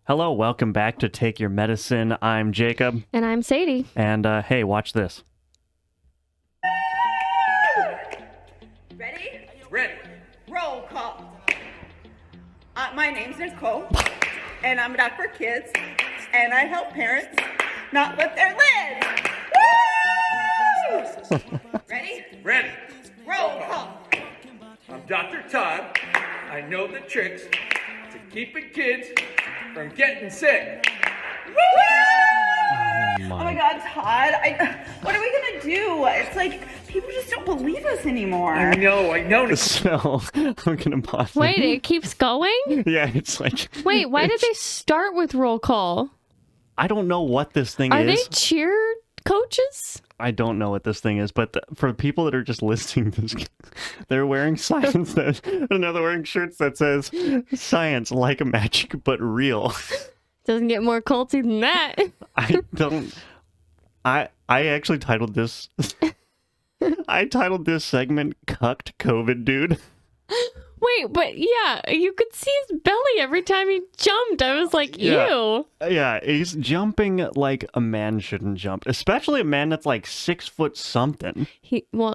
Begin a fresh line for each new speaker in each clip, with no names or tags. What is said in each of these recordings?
Hello, welcome back to Take Your Medicine. I'm Jacob.
And I'm Sadie.
And hey, watch this.
Ready?
Ready.
Roll call. My name's Nicole, and I'm a doctor for kids, and I help parents not lift their lids. Woo! Ready?
Ready.
Roll call.
I'm Dr. Todd. I know the tricks to keeping kids from getting sick.
Woo! Oh my God, Todd! What are we gonna do? It's like people just don't believe us anymore.
I know.
So, I'm gonna pause.
Wait, it keeps going?
Yeah, it's like...
Wait, why did they start with roll call?
I don't know what this thing
Are
is.
they cheer coaches?
I don't know what this thing is, but for people that are just listening to this, they're wearing science, and they're wearing shirts that says, science like magic, but real.
Doesn't get more culty than that.
I actually titled this, segment, Cucked COVID Dude.
Wait, but yeah, you could see his belly every time he jumped. I was like, ew.
Yeah, he's jumping like a man shouldn't jump, especially a man that's like 6 foot something.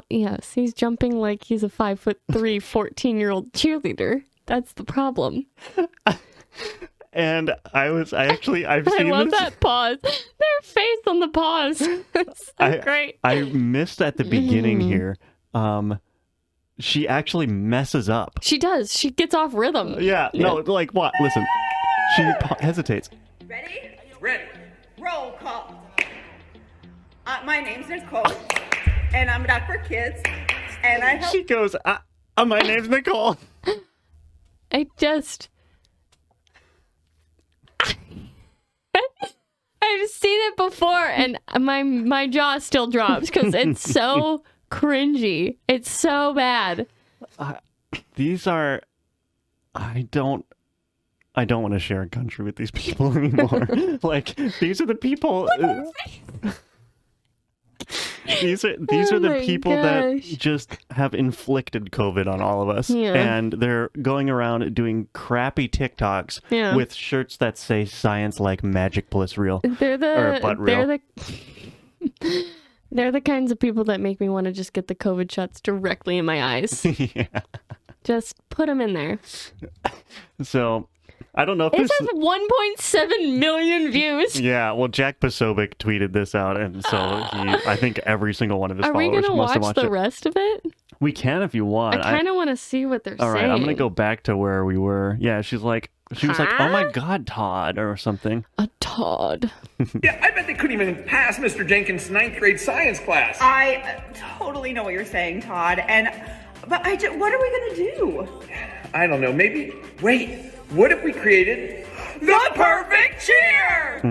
Yes, he's jumping like he's a 5'3", 14-year-old cheerleader. That's the problem.
And I've seen
I love
this.
that pause. Their face on the pause. It's so great.
I missed at the beginning here. She actually messes up.
She does. She gets off rhythm.
Yeah. No, like what? Listen. She hesitates.
Ready?
Ready.
Roll call. My name's Nicole, and I'm a doctor for kids, and I help.
She goes, my name's Nicole.
I've seen it before, and my jaw still drops because it's so cringy. It's so bad.
These are... I don't want to share a country with these people anymore. Like, these are the people... These are the people that just have inflicted COVID on all of us.
Yeah.
And they're going around doing crappy TikToks with shirts that say science like magic bliss real.
They're the kinds of people that make me want to just get the COVID shots directly in my eyes.
Yeah.
Just put them in there.
So, I don't know if
It
this...
has 1.7 million views.
Yeah, well, Jack Posobiec tweeted this out, and so I think every single one of his
Are we
followers
going to
must have
watch
watched
the
it.
rest of it?
We can if you want.
I kind of want to see what they're
All right,
saying.
I'm going to go back to where we were. Yeah, she was like, oh my God, Todd, or something.
A Todd.
Yeah, I bet they couldn't even pass Mr. Jenkins' 9th grade science class.
I totally know what you're saying, Todd, but what are we gonna do?
I don't know, maybe... Wait, what if we created the perfect cheer?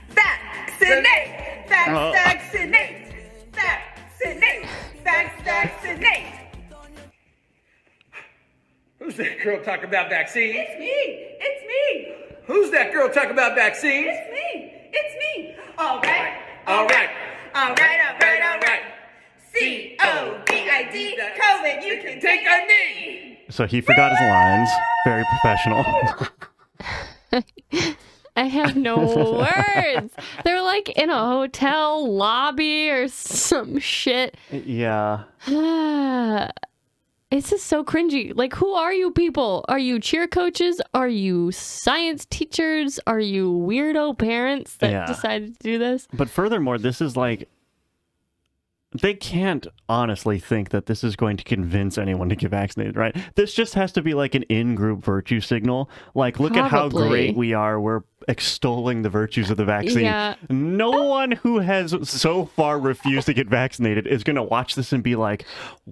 Vaccinate! Vaccinate! Vaccinate! Vaccinate!
Who's that girl talking about vaccines?
It's me! It's me!
Who's that girl talking about vaccines?
It's me! It's me! All right!
All right.
All right! COVID, COVID, you can take a knee!
So he forgot his lines. Very professional.
I have no words. They're like in a hotel lobby or some shit.
Yeah.
It's just so cringy. Like, who are you people? Are you cheer coaches? Are you science teachers? Are you weirdo parents that decided to do this?
But furthermore, this is like... They can't honestly think that this is going to convince anyone to get vaccinated, right? This just has to be like an in-group virtue signal. Like, look at how great we are. We're extolling the virtues of the vaccine.
Yeah.
No one who has so far refused to get vaccinated is going to watch this and be like,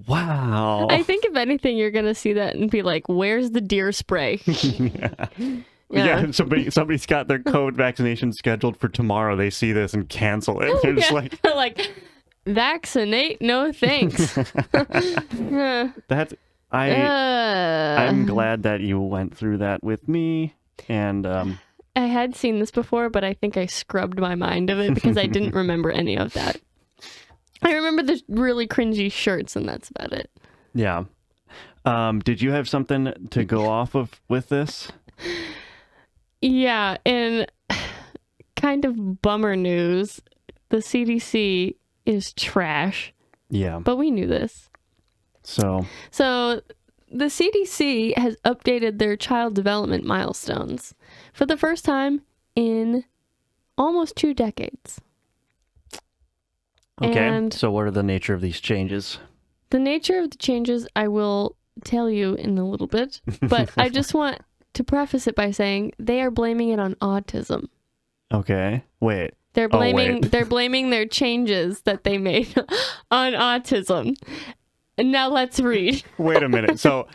wow.
I think if anything, you're going to see that and be like, where's the deer spray?
Yeah, somebody's got their COVID vaccination scheduled for tomorrow. They see this and cancel it. They're just
like... Vaccinate? No thanks.
I'm glad that you went through that with me, and
I had seen this before, but I think I scrubbed my mind of it because I didn't remember any of that. I remember the really cringy shirts, and that's about it.
Yeah. Did you have something to go off of with this?
Yeah, in kind of bummer news, the CDC is trash,
Yeah.
but we knew this.
So
The CDC has updated their child development milestones for the first time in almost 2 decades.
okay.
And
So what are the nature of these changes?
the nature of the changes I will tell you in a little bit, but I just want to preface it by saying they are blaming it on autism.
Okay. Wait.
They're
Oh,
blaming
wait.
they're blaming their changes that they made on autism. And now let's read.
Wait a minute. So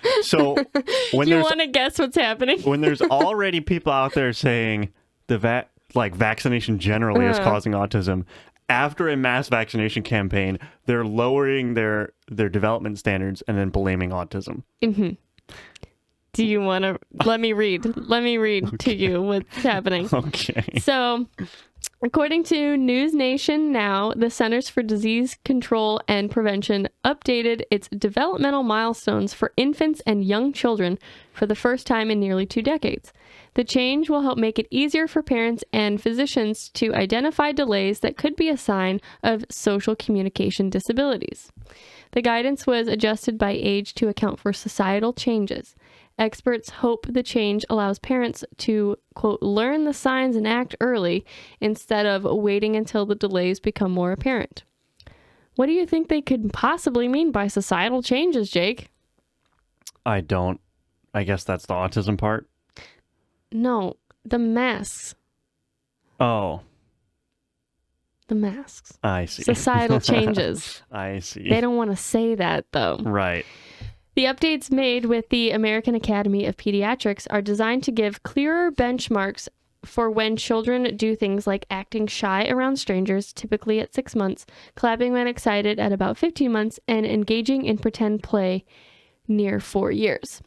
when
You
there's
want to guess what's happening?
when there's already people out there saying vaccination generally is causing autism, after a mass vaccination campaign, they're lowering their development standards and then blaming autism.
Do you want to let me read? Let me read to you what's happening.
Okay.
So, according to News Nation Now, the Centers for Disease Control and Prevention updated its developmental milestones for infants and young children for the first time in nearly 2 decades. The change will help make it easier for parents and physicians to identify delays that could be a sign of social communication disabilities. The guidance was adjusted by age to account for societal changes. Experts hope the change allows parents to, quote, learn the signs and act early instead of waiting until the delays become more apparent. What do you think they could possibly mean by societal changes, Jake?
I guess that's the autism part.
No, the masks.
Oh,
The masks.
I see.
Societal changes.
I see.
They don't want to say that, though.
Right.
The updates made with the American Academy of Pediatrics are designed to give clearer benchmarks for when children do things like acting shy around strangers, typically at 6 months, clapping when excited at about 15 months, and engaging in pretend play near 4 years.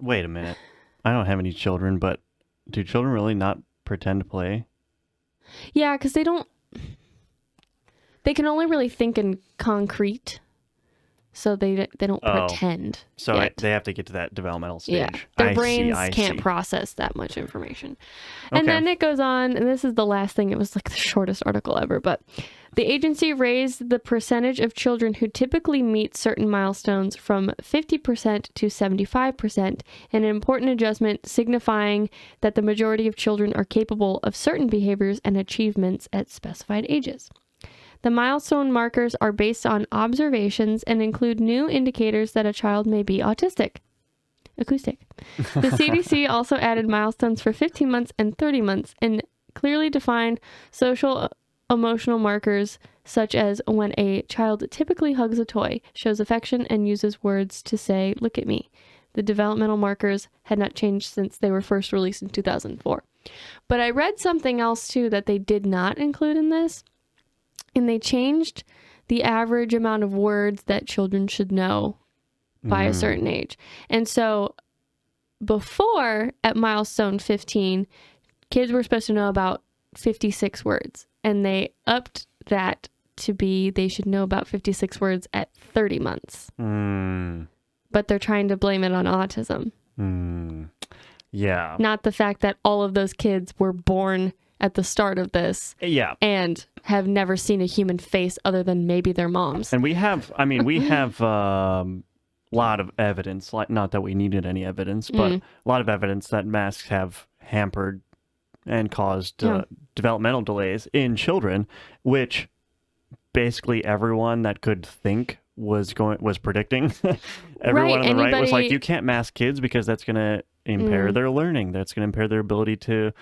Wait a minute. I don't have any children, but do children really not pretend to play?
Yeah, because they can only really think in concrete. So they don't pretend.
So
yet.
they have to get to that developmental stage.
Yeah, their
I
brains
see.
can't process that much information. And
Okay.
then it goes on, and this is the last thing. It was like the shortest article ever, but the agency raised the percentage of children who typically meet certain milestones from 50% to 75%, an important adjustment signifying that the majority of children are capable of certain behaviors and achievements at specified ages. The milestone markers are based on observations and include new indicators that a child may be autistic. Acoustic. The CDC also added milestones for 15 months and 30 months and clearly defined social emotional markers such as when a child typically hugs a toy, shows affection, and uses words to say, "Look at me." The developmental markers had not changed since they were first released in 2004. But I read something else too that they did not include in this. And they changed the average amount of words that children should know by a certain age. And so before, at milestone 15, kids were supposed to know about 56 words. And they upped that to be they should know about 56 words at 30 months. But they're trying to blame it on autism.
Yeah.
Not the fact that all of those kids were born at the start of this.
Yeah.
And have never seen a human face other than maybe their moms.
And we have lot of evidence, like not that we needed any evidence, but a lot of evidence that masks have hampered and caused developmental delays in children, which basically everyone that could think was predicting. Everyone on the right was like, you can't mask kids because that's going to impair their learning. That's going to impair their ability to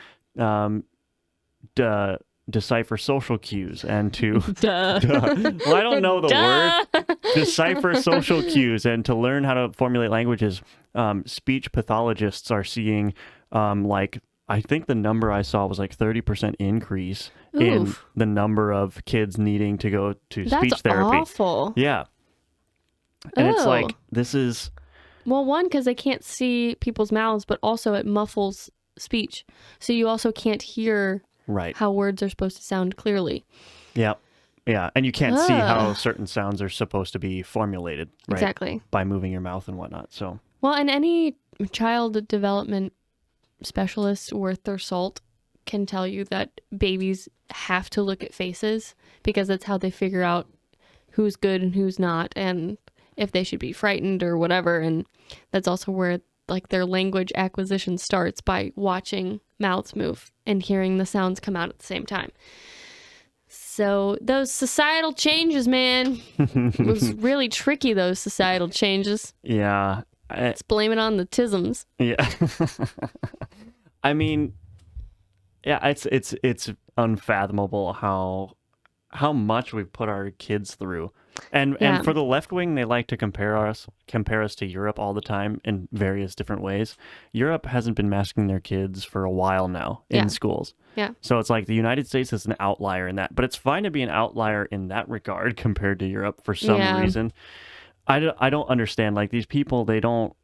decipher social cues and to well, I don't know the word. Decipher social cues and to learn how to formulate languages. Speech pathologists are seeing I think the number I saw was like 30% increase in the number of kids needing to go to speech therapy.
That's awful.
Yeah. And it's like, this is...
Well, one, because they can't see people's mouths, but also it muffles speech. So you also can't hear how words are supposed to sound clearly. Yeah.
Yeah. And you can't see how certain sounds are supposed to be formulated. Right?
Exactly.
By moving your mouth and whatnot. So.
Well, and any child development specialists worth their salt can tell you that babies have to look at faces because that's how they figure out who's good and who's not and if they should be frightened or whatever. And that's also where like their language acquisition starts, by watching mouths move and hearing the sounds come out at the same time. So those societal changes, man, it was really tricky, those societal changes.
Yeah.
Let's blame it on the tisms.
Yeah. I mean, yeah, it's unfathomable how much we've put our kids through. And for the left wing, they like to compare us to Europe all the time in various different ways. Europe hasn't been masking their kids for a while now in schools.
Yeah.
So it's like the United States is an outlier in that, but it's fine to be an outlier in that regard compared to Europe for some reason. I don't understand. Like, these people, they don't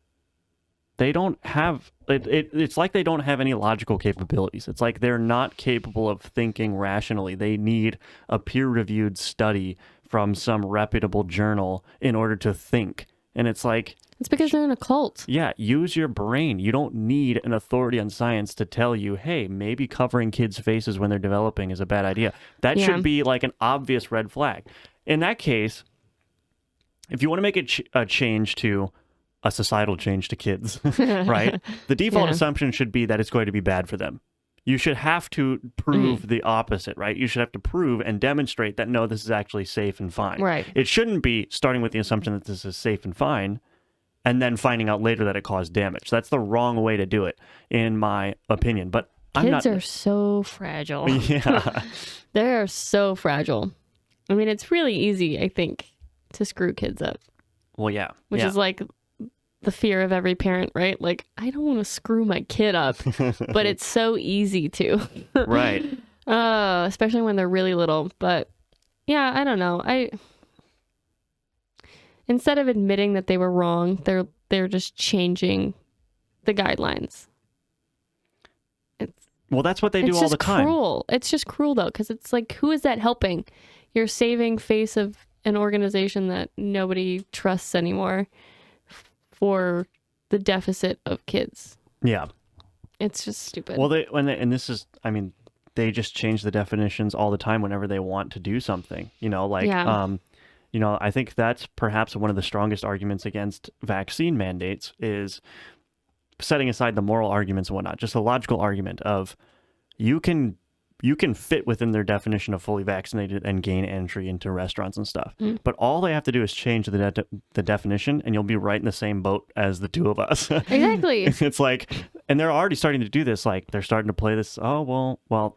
have it's like they don't have any logical capabilities. It's like they're not capable of thinking rationally. They need a peer-reviewed study from some reputable journal in order to think. And it's like,
it's because they're in a cult.
Yeah, use your brain. You don't need an authority on science to tell you, hey, maybe covering kids' faces when they're developing is a bad idea. That should be like an obvious red flag. In that case, if you want to make a change to a societal change to kids, right? The default assumption should be that it's going to be bad for them. You should have to prove the opposite, right? You should have to prove and demonstrate that, no, this is actually safe and fine.
Right.
It shouldn't be starting with the assumption that this is safe and fine and then finding out later that it caused damage. That's the wrong way to do it, in my opinion. But
kids are so fragile.
Yeah.
They're so fragile. I mean, it's really easy, I think, to screw kids up.
Well, yeah.
Which is like the fear of every parent, right? Like, I don't want to screw my kid up, but it's so easy to.
Right.
Especially when they're really little. But yeah, I don't know. Instead of admitting that they were wrong, they're just changing the guidelines.
Well, that's what they do all the time.
It's cruel. It's just cruel, though, because it's like, who is that helping? You're saving face of an organization that nobody trusts anymore for the deficit of kids.
Yeah.
It's just stupid.
Well, they just change the definitions all the time whenever they want to do something, I think that's perhaps one of the strongest arguments against vaccine mandates, is setting aside the moral arguments and whatnot, just a logical argument of you can fit within their definition of fully vaccinated and gain entry into restaurants and stuff. But all they have to do is change the definition, and you'll be right in the same boat as the two of us.
Exactly.
It's like, and they're already starting to do this. Like, they're starting to play this. Oh, well,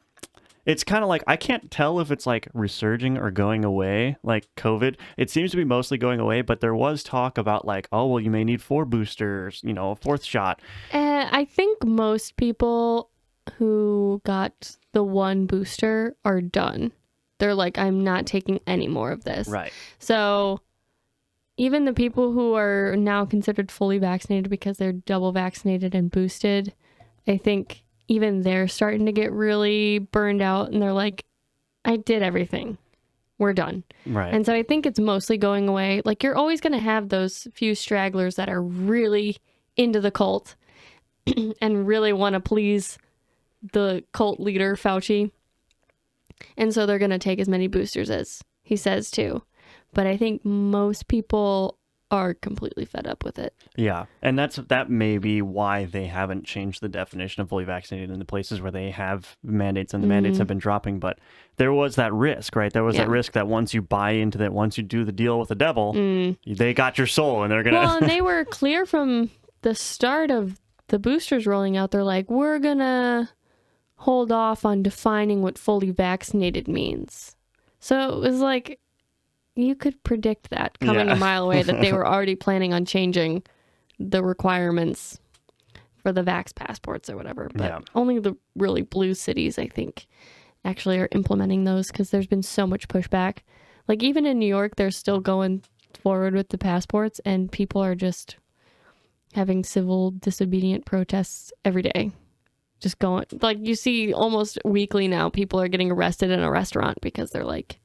it's kind of like, I can't tell if it's like resurging or going away, like COVID. It seems to be mostly going away, but there was talk about like, oh, well, you may need 4 boosters, a 4th shot.
I think most people who got the 1 booster are done. They're like, I'm not taking any more of this.
Right.
So even the people who are now considered fully vaccinated because they're double vaccinated and boosted, I think even they're starting to get really burned out, and they're like, I did everything. We're done.
Right.
And so I think it's mostly going away. Like, you're always going to have those few stragglers that are really into the cult and really want to please the cult leader, Fauci. And so they're going to take as many boosters as he says to. But I think most people are completely fed up with it.
Yeah. And that may be why they haven't changed the definition of fully vaccinated in the places where they have mandates, and the mandates have been dropping. But there was that risk, right? There was that risk that once you buy into that, once you do the deal with the devil, they got your soul, and they're going to...
Well, and they were clear from the start of the boosters rolling out. They're like, we're going to hold off on defining what fully vaccinated means. So it was like, you could predict that coming a mile away, that they were already planning on changing the requirements for the vax passports or whatever. But only the really blue cities, I think, actually are implementing those, because there's been so much pushback. Like, even in New York, they're still going forward with the passports, and people are just having civil disobedient protests every day. Just going, like, you see almost weekly now, people are getting arrested in a restaurant because they're like,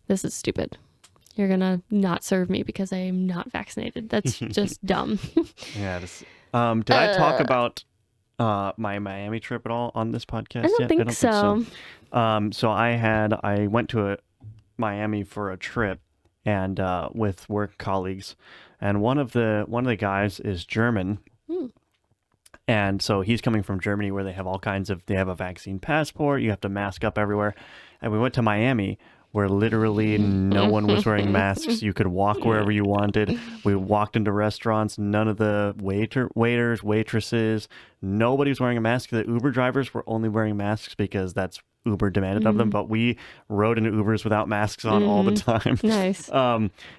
this is stupid. You're going to not serve me because I am not vaccinated. That's just dumb.
Yeah. Did I talk about my Miami trip at all on this podcast
I don't
yet?
think so.
So I went to Miami for a trip and with work colleagues, and one of the guys is German. And so he's coming from Germany where they have they have a vaccine passport, you have to mask up everywhere. And we went to Miami where literally no one was wearing masks. You could walk wherever you wanted. We walked into restaurants. None of the waiters, waitresses, nobody was wearing a mask. The Uber drivers were only wearing masks because that's Uber demanded of them. But we rode into Ubers without masks on all the time.
Nice.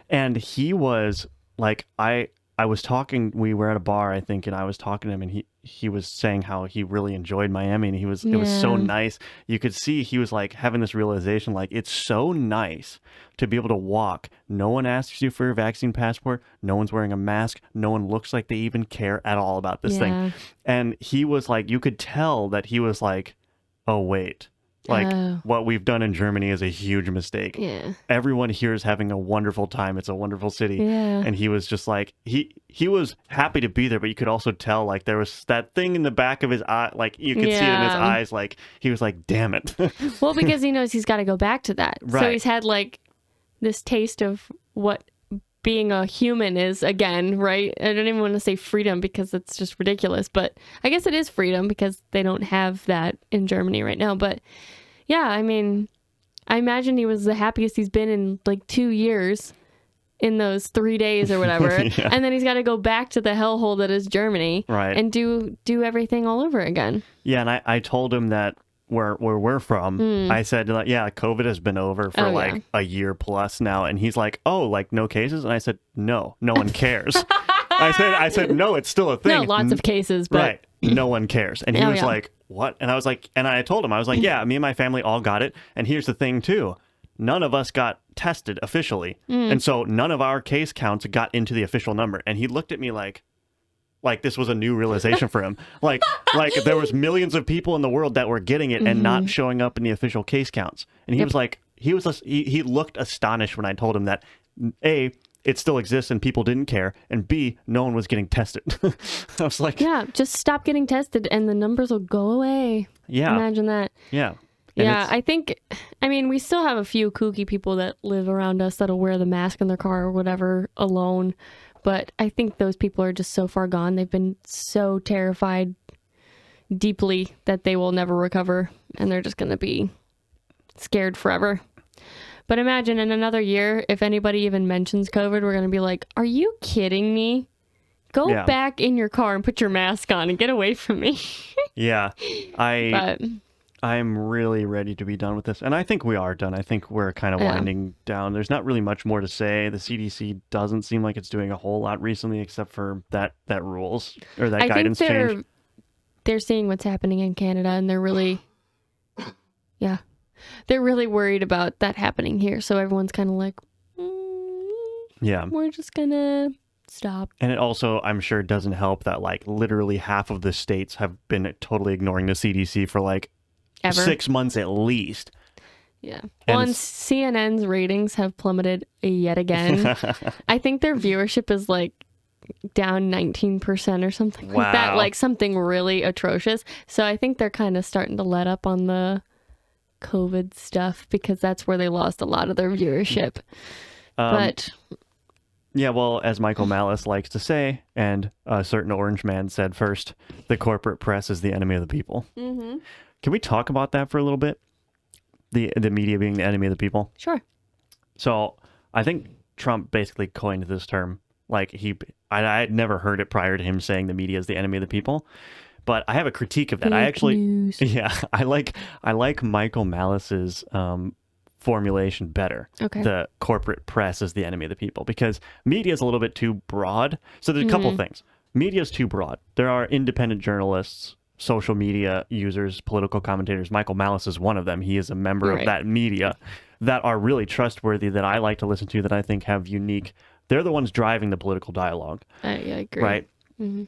And he was like, I was talking, we were at a bar, I think, and I was talking to him, and he was saying how he really enjoyed Miami, and it was so nice. You could see he was like having this realization, like, it's so nice to be able to walk. No one asks you for your vaccine passport. No one's wearing a mask. No one looks like they even care at all about this thing. And he was like, you could tell that he was like, oh, wait. Like, what we've done in Germany is a huge mistake.
Yeah.
Everyone here is having a wonderful time. It's a wonderful city.
Yeah.
And he was just like, he was happy to be there, but you could also tell, like, there was that thing in the back of his eye. Like, you could see it in his eyes. Like, he was like, damn it.
Well, because he knows he's got to go back to that.
Right.
So he's had, like, this taste of what being a human is again, right? I don't even want to say freedom because it's just ridiculous, but I guess it is freedom because they don't have that in Germany right now. But yeah, I mean, I imagine he was the happiest he's been in like 2 years in those 3 days or whatever.
Yeah.
And then he's got to go back to the hellhole that is Germany,
right,
and do everything all over again.
Yeah, and I told him that where we're from, I said, like, yeah, COVID has been over for a year plus now. And he's like, oh, like no cases? And I said, no one cares. I said, no, it's still a thing.
No, lots of cases, but
right. No one cares. And he was like, what? And I was like, and I told him, I was like, yeah, me and my family all got it. And here's the thing too. None of us got tested officially. And so none of our case counts got into the official number. And he looked at me like this was a new realization for him. Like there was millions of people in the world that were getting it and not showing up in the official case counts. And he was like, he looked astonished when I told him that, A, it still exists and people didn't care, and B, no one was getting tested. I was like,
yeah, just stop getting tested and the numbers will go away.
Yeah.
Imagine that.
Yeah. And
yeah, I mean, we still have a few kooky people that live around us that'll wear the mask in their car or whatever alone. But I think those people are just so far gone. They've been so terrified deeply that they will never recover. And they're just going to be scared forever. But imagine in another year, if anybody even mentions COVID, we're going to be like, are you kidding me? Go back in your car and put your mask on and get away from me.
Yeah. I'm really ready to be done with this. And I think we are done. I think we're kind of winding down. There's not really much more to say. The CDC doesn't seem like it's doing a whole lot recently, except for that rules or that guidance change.
They're seeing what's happening in Canada, and they're really, they're really worried about that happening here. So everyone's kind of like, we're just going to stop.
And it also, I'm sure, doesn't help that like literally half of the states have been totally ignoring the CDC for like ever. 6 months at least.
Yeah. Well, and CNN's ratings have plummeted yet again. I think their viewership is like down 19% or something like that. Like something really atrocious. So I think they're kind of starting to let up on the COVID stuff because that's where they lost a lot of their viewership. But
yeah, well, as Michael Malice likes to say, and a certain orange man said first, the corporate press is the enemy of the people. Mm-hmm. Can we talk about that for a little bit? The media being the enemy of the people?
Sure.
So I think Trump basically coined this term. Like I had never heard it prior to him saying the media is the enemy of the people. But I have a critique of that. I like Michael Malice's formulation better.
Okay.
The corporate press is the enemy of the people because media is a little bit too broad. So there's a couple things. Media is too broad. There are independent journalists, social media users, political commentators. Michael Malice is one of them. He is a member of that media that are really trustworthy, that I like to listen to, that I think have unique. They're the ones driving the political dialogue.
I agree.
Right? Mm-hmm.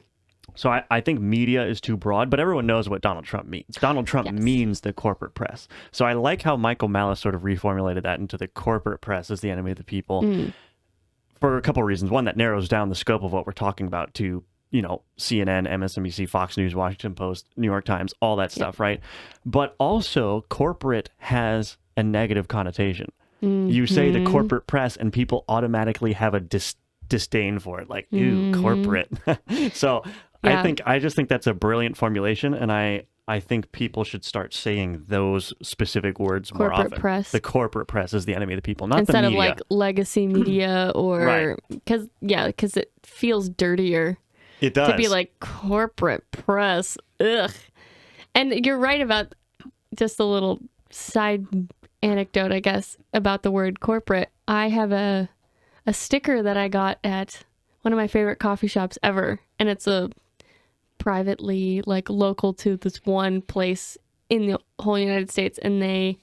So I think media is too broad, but everyone knows what Donald Trump means. Donald Trump means the corporate press. So I like how Michael Malice sort of reformulated that into the corporate press as the enemy of the people for a couple of reasons. One, that narrows down the scope of what we're talking about to CNN, MSNBC, Fox News, Washington Post, New York Times, all that stuff, right? But also corporate has a negative connotation. You say the corporate press and people automatically have a disdain for it, like, ooh, corporate. So I just think that's a brilliant formulation, and I think people should start saying those specific words more often.
Press.
The corporate press is the enemy of the people, not
instead
the
of
media.
like legacy media or because it feels dirtier.
It does
To be like corporate press. Ugh. And you're right about just a little side anecdote, I guess, about the word corporate. I have a sticker that I got at one of my favorite coffee shops ever, and it's a privately like local to this one place in the whole United States, and they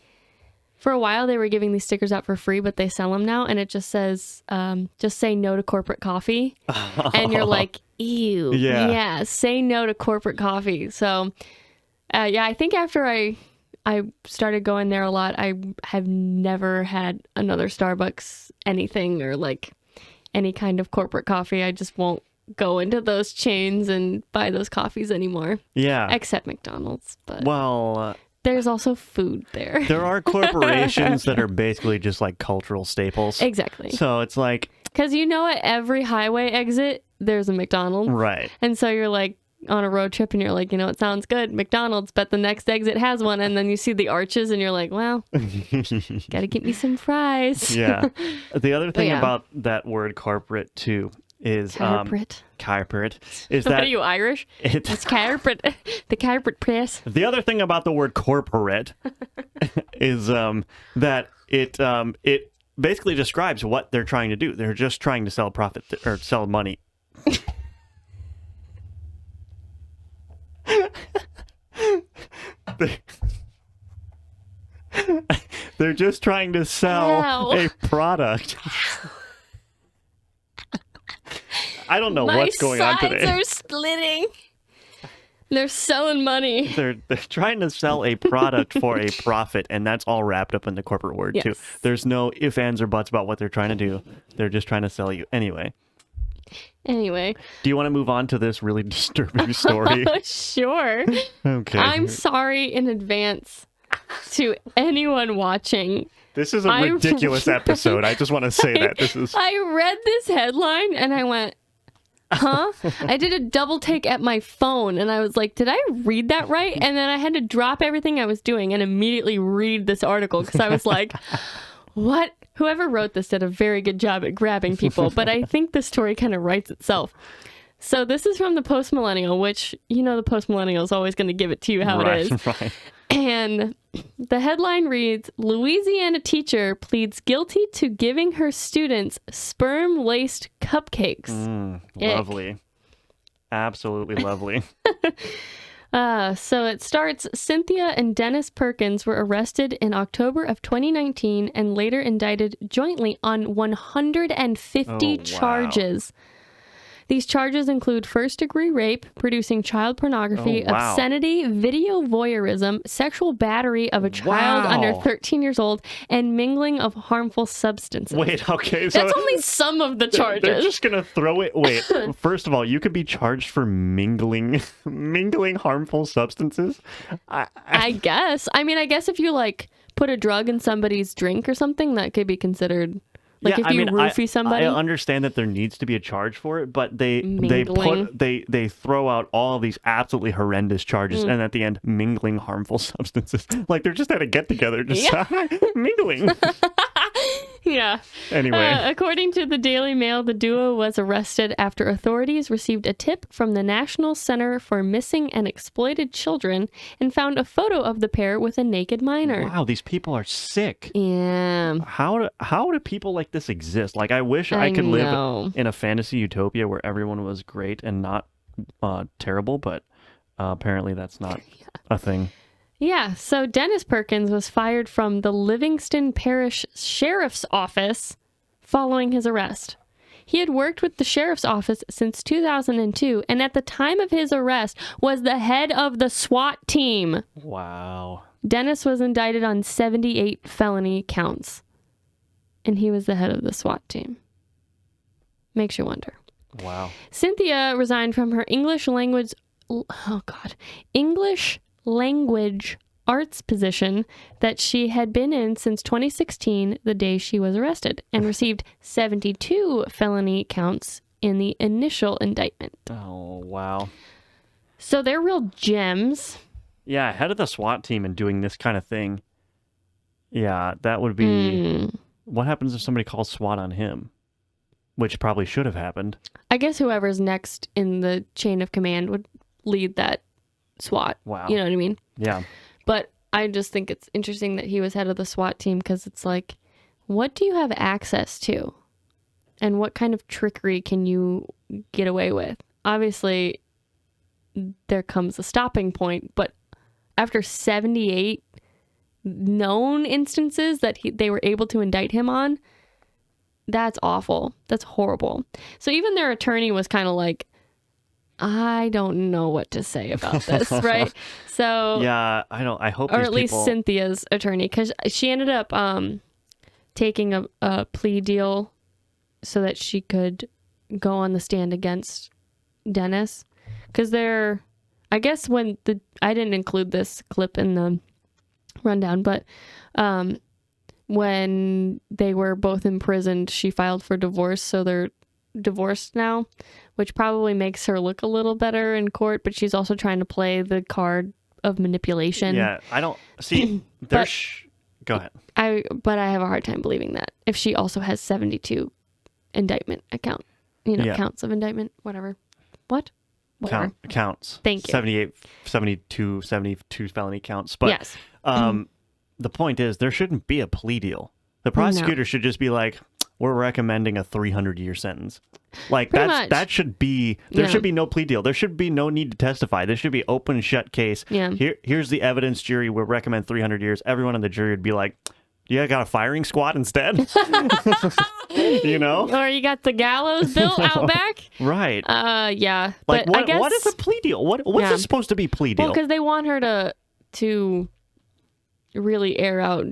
for a while they were giving these stickers out for free, but they sell them now, and it just says just say no to corporate coffee. And you're like, ew, yeah, say no to corporate coffee. So I think after I started going there a lot, I have never had another Starbucks anything or like any kind of corporate coffee. I just won't go into those chains and buy those coffees anymore.
Yeah.
Except McDonald's. But
well,
there's also food there.
there are corporations that are basically just like cultural staples.
Exactly.
So it's like...
Because at every highway exit, there's a McDonald's.
Right.
And so you're like on a road trip and you're like, it sounds good, McDonald's, but the next exit has one. And then you see the arches and you're like, well, gotta get me some fries.
Yeah. The other thing about that word corporate too is
corporate
is
what
that
are you, Irish? It's corporate. The corporate press.
The other thing about the word corporate is that it basically describes what they're trying to do. They're just trying to sell profit or sell money. They're just trying to sell a product. I don't know what's going on today.
My sides are splitting. They're selling money.
They're trying to sell a product for a profit, and that's all wrapped up in the corporate word too. There's no ifs, ands, or buts about what they're trying to do. They're just trying to sell you. Anyway.
Do
you want to move on to this really disturbing story?
Sure.
Okay.
I'm sorry in advance to anyone watching.
This is a ridiculous episode. I just want to say that.
I read this headline and I went, huh? I did a double take at my phone and I was like, did I read that right? And then I had to drop everything I was doing and immediately read this article because I was like, what? Whoever wrote this did a very good job at grabbing people, but I think the story kind of writes itself. So this is from the Post Millennial, which, the Post Millennial is always going to give it to you how it is.
Right.
And the headline reads, Louisiana teacher pleads guilty to giving her students sperm-laced cupcakes.
Lovely. Absolutely lovely.
So it starts, Cynthia and Dennis Perkins were arrested in October of 2019 and later indicted jointly on 150 charges. These charges include first-degree rape, producing child pornography, obscenity, video voyeurism, sexual battery of a child under 13 years old, and mingling of harmful substances.
Wait, okay. So
that's only some of the charges.
They're just going to throw it. Wait, first of all, you could be charged for mingling harmful substances?
I guess. I guess if you, put a drug in somebody's drink or something, that could be considered... if you roofie somebody.
I understand that there needs to be a charge for it, but they throw out all of these absolutely horrendous charges, and at the end, mingling harmful substances. They're just at a get together, just mingling.
Yeah.
Anyway.
According to the Daily Mail, the duo was arrested after authorities received a tip from the National Center for Missing and Exploited Children and found a photo of the pair with a naked minor.
Wow, these people are sick.
Yeah.
How do people like this exist? I wish I could live in a fantasy utopia where everyone was great and not terrible, but apparently that's not a thing.
Yeah, so Dennis Perkins was fired from the Livingston Parish Sheriff's Office following his arrest. He had worked with the Sheriff's Office since 2002, and at the time of his arrest was the head of the SWAT team.
Wow.
Dennis was indicted on 78 felony counts, and he was the head of the SWAT team. Makes you wonder.
Wow.
Cynthia resigned from her English language arts position that she had been in since 2016, the day she was arrested, and received 72 felony counts in the initial indictment.
Oh, wow.
So they're real gems.
Yeah, head of the SWAT team and doing this kind of thing. Yeah, that would be... What happens if somebody calls SWAT on him? Which probably should have happened.
I guess whoever's next in the chain of command would lead that SWAT.
Wow.
You know what I mean?
Yeah.
But I just think it's interesting that he was head of the SWAT team, because it's like, what do you have access to? And what kind of trickery can you get away with? Obviously, there comes a stopping point, but after 78 known instances that they were able to indict him on, that's awful. That's horrible. So even their attorney was kind of like, I don't know what to say about this, right? So
yeah, I hope,
or
these
at least
people...
Cynthia's attorney, because she ended up taking a plea deal so that she could go on the stand against Dennis, because I guess I didn't include this clip in the rundown, but when they were both imprisoned, she filed for divorce, so they're divorced now, which probably makes her look a little better in court, but she's also trying to play the card of manipulation.
Yeah, I don't see. Go ahead.
But I have a hard time believing that if she also has 72 indictment counts of indictment, whatever. What? Whatever.
Counts.
Thank you.
72 felony counts. But
yes.
The point is, there shouldn't be a plea deal. The prosecutor should just be like, we're recommending a 300-year sentence. Like, that should be, there should be no plea deal. There should be no need to testify. This should be open and shut case.
Yeah.
Here's the evidence, jury. We'll recommend 300 years. Everyone on the jury would be like, yeah, got a firing squad instead? You know?
Or you got the gallows built out back?
Right.
Yeah.
Like,
but I guess,
what is a plea deal? What's this supposed to be plea deal?
Well, because they want her to really air out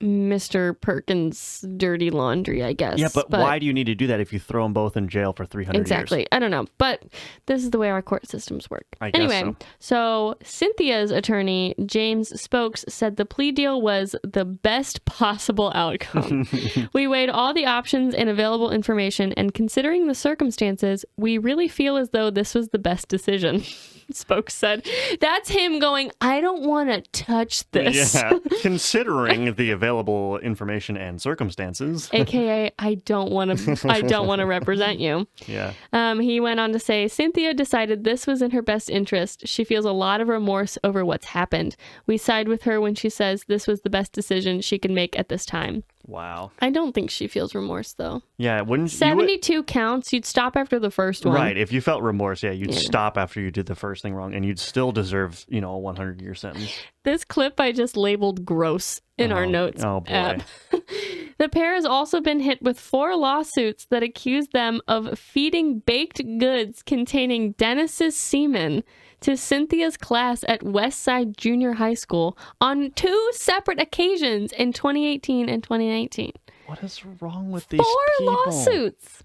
Mr. Perkins' dirty laundry, I guess.
Yeah, but why do you need to do that if you throw them both in jail for 300
exactly.
years?
I don't know. But this is the way our court systems work.
I guess
anyway, so Cynthia's attorney, James Spokes, said the plea deal was the best possible outcome. We weighed all the options and available information, and considering the circumstances, we really feel as though this was the best decision. Spokes said. That's him going, I don't want to touch this.
Yeah, considering the available information and circumstances.
AKA, I don't want to represent you.
Yeah.
He went on to say, Cynthia decided this was in her best interest. She feels a lot of remorse over what's happened. We side with her when she says this was the best decision she could make at this time.
Wow.
I don't think she feels remorse, though.
Yeah, wouldn't
72 counts, you'd stop after the first one.
Right, if you felt remorse, you'd stop after you did the first thing wrong, and you'd still deserve, a 100-year sentence.
This clip I just labeled gross in our notes app. The pair has also been hit with 4 lawsuits that accuse them of feeding baked goods containing Dennis's semen to Cynthia's class at Westside Junior High School on 2 separate occasions in 2018 and 2019.
What is wrong with these
4
people?
Lawsuits.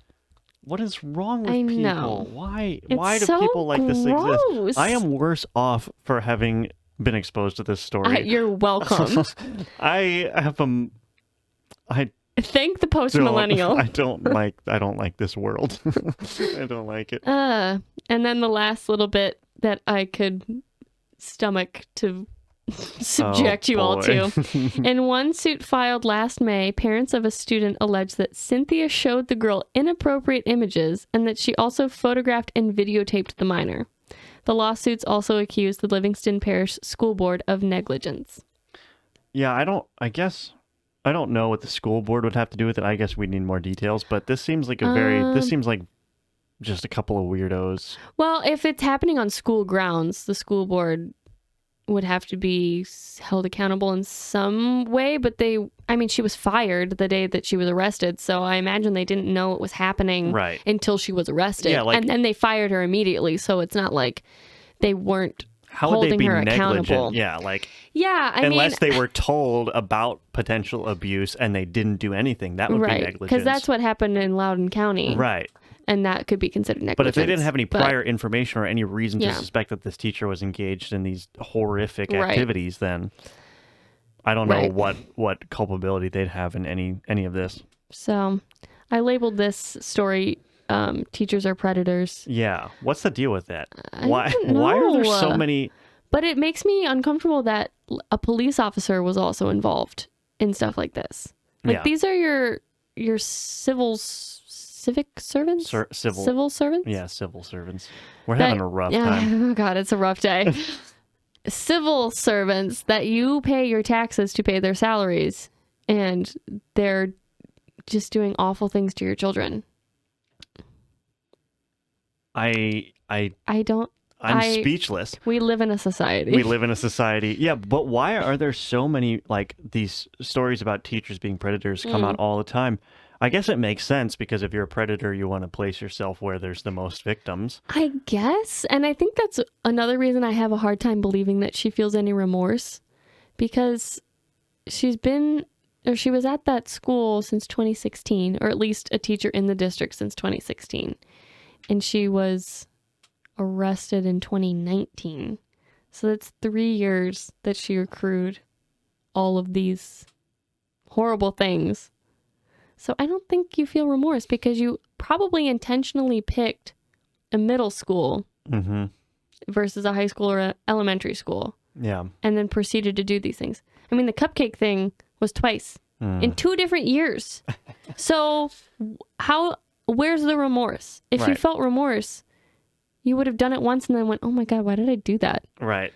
What is wrong with
I
people?
know.
Why
It's
do people like this
gross.
exist? I am worse off for having been exposed to this story.
You're welcome.
I have I
Thank the post-millennial.
I don't like this world. I don't like it.
And then the last little bit that I could stomach to subject you all to. In one suit filed last May, parents of a student alleged that Cynthia showed the girl inappropriate images and that she also photographed and videotaped the minor. The lawsuits also accused the Livingston Parish School Board of negligence.
Yeah, I don't know what the school board would have to do with it. I guess we need more details, but this seems like this seems like just a couple of weirdos.
Well, if it's happening on school grounds, the school board would have to be held accountable in some way, but she was fired the day that she was arrested, so I imagine they didn't know it was happening until she was arrested. Yeah, and then they fired her immediately, so it's not like they weren't holding her accountable.
Yeah, unless they were told about potential abuse and they didn't do anything, that would be negligence.
Because that's what happened in Loudoun County.
Right.
and that could be considered negligence.
But if they didn't have any prior information or any reason to
Yeah.
suspect that this teacher was engaged in these horrific
Right.
activities, then I don't know
Right.
what culpability they'd have in any of this.
So I labeled this story, Teachers Are Predators.
Yeah. What's the deal with that?
I
Why
don't
why are there
know.
so many?
But it makes me uncomfortable that a police officer was also involved in stuff like this. Like
Yeah.
these are your civic servants? Civil servants?
Yeah, civil servants. We're having a rough time.
Oh God, it's a rough day. Civil servants that you pay your taxes to pay their salaries, and they're just doing awful things to your children.
I'm
I'm
speechless.
We live in a society.
We live in a society. Yeah, but why are there so many like these stories about teachers being predators come out all the time? I guess it makes sense because if you're a predator, you want to place yourself where there's the most victims.
I guess. And I think that's another reason I have a hard time believing that she feels any remorse, because she was at that school since 2016, or at least a teacher in the district since 2016. And she was arrested in 2019. So that's 3 years that she accrued all of these horrible things. So I don't think you feel remorse because you probably intentionally picked a middle school versus a high school or an elementary school.
Yeah.
And then proceeded to do these things. I mean, the cupcake thing was twice in 2 different years. So where's the remorse? If you
Right.
felt remorse, you would have done it once and then went, oh my God, why did I do that?
Right.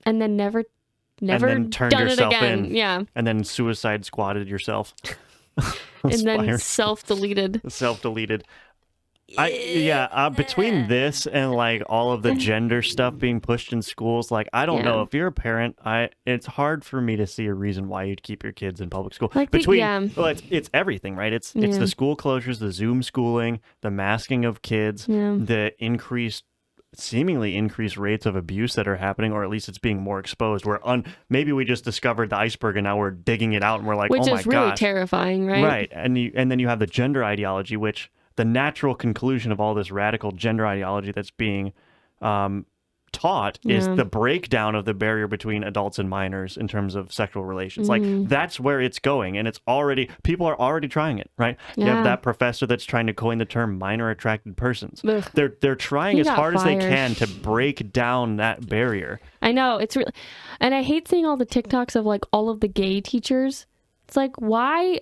And then never
and then turned
done it
yourself
again.
in.
Yeah.
And then suicide squatted yourself.
And then
Aspired.
self-deleted.
Self-deleted. Between this and like all of the gender stuff being pushed in schools, like I don't know, if you're a parent, it's hard for me to see a reason why you'd keep your kids in public school.
Like
it's everything, right? It's the school closures, the Zoom schooling, the masking of kids, the seemingly increased rates of abuse that are happening, or at least it's being more exposed. Maybe we just discovered the iceberg and now we're digging it out and we're like,
Which
oh my
is really
gosh.
terrifying, right?
Right. And then you have the gender ideology, which the natural conclusion of all this radical gender ideology that's being taught is the breakdown of the barrier between adults and minors in terms of sexual relations. Like that's where it's going, and people are already trying it, right? You have that professor that's trying to coin the term minor attracted persons.
Ugh.
They're trying
He
as
got
hard as they
fired.
can to break down that barrier.
I know, it's really, and I hate seeing all the TikToks of like all of the gay teachers. It's like, why?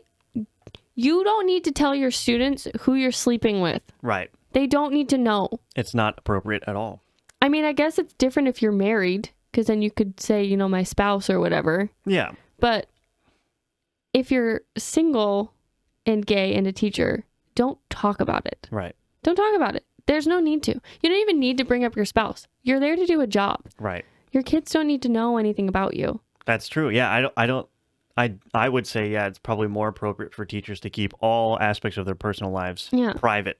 You don't need to tell your students who you're sleeping with.
Right.
They don't need to know.
It's not appropriate at all.
I mean, I guess it's different if you're married, because then you could say, my spouse or whatever.
Yeah.
But if you're single and gay and a teacher, don't talk about it.
Right.
Don't talk about it. There's no need to. You don't even need to bring up your spouse. You're there to do a job.
Right.
Your kids don't need to know anything about you.
That's true. Yeah, I would say, it's probably more appropriate for teachers to keep all aspects of their personal lives private.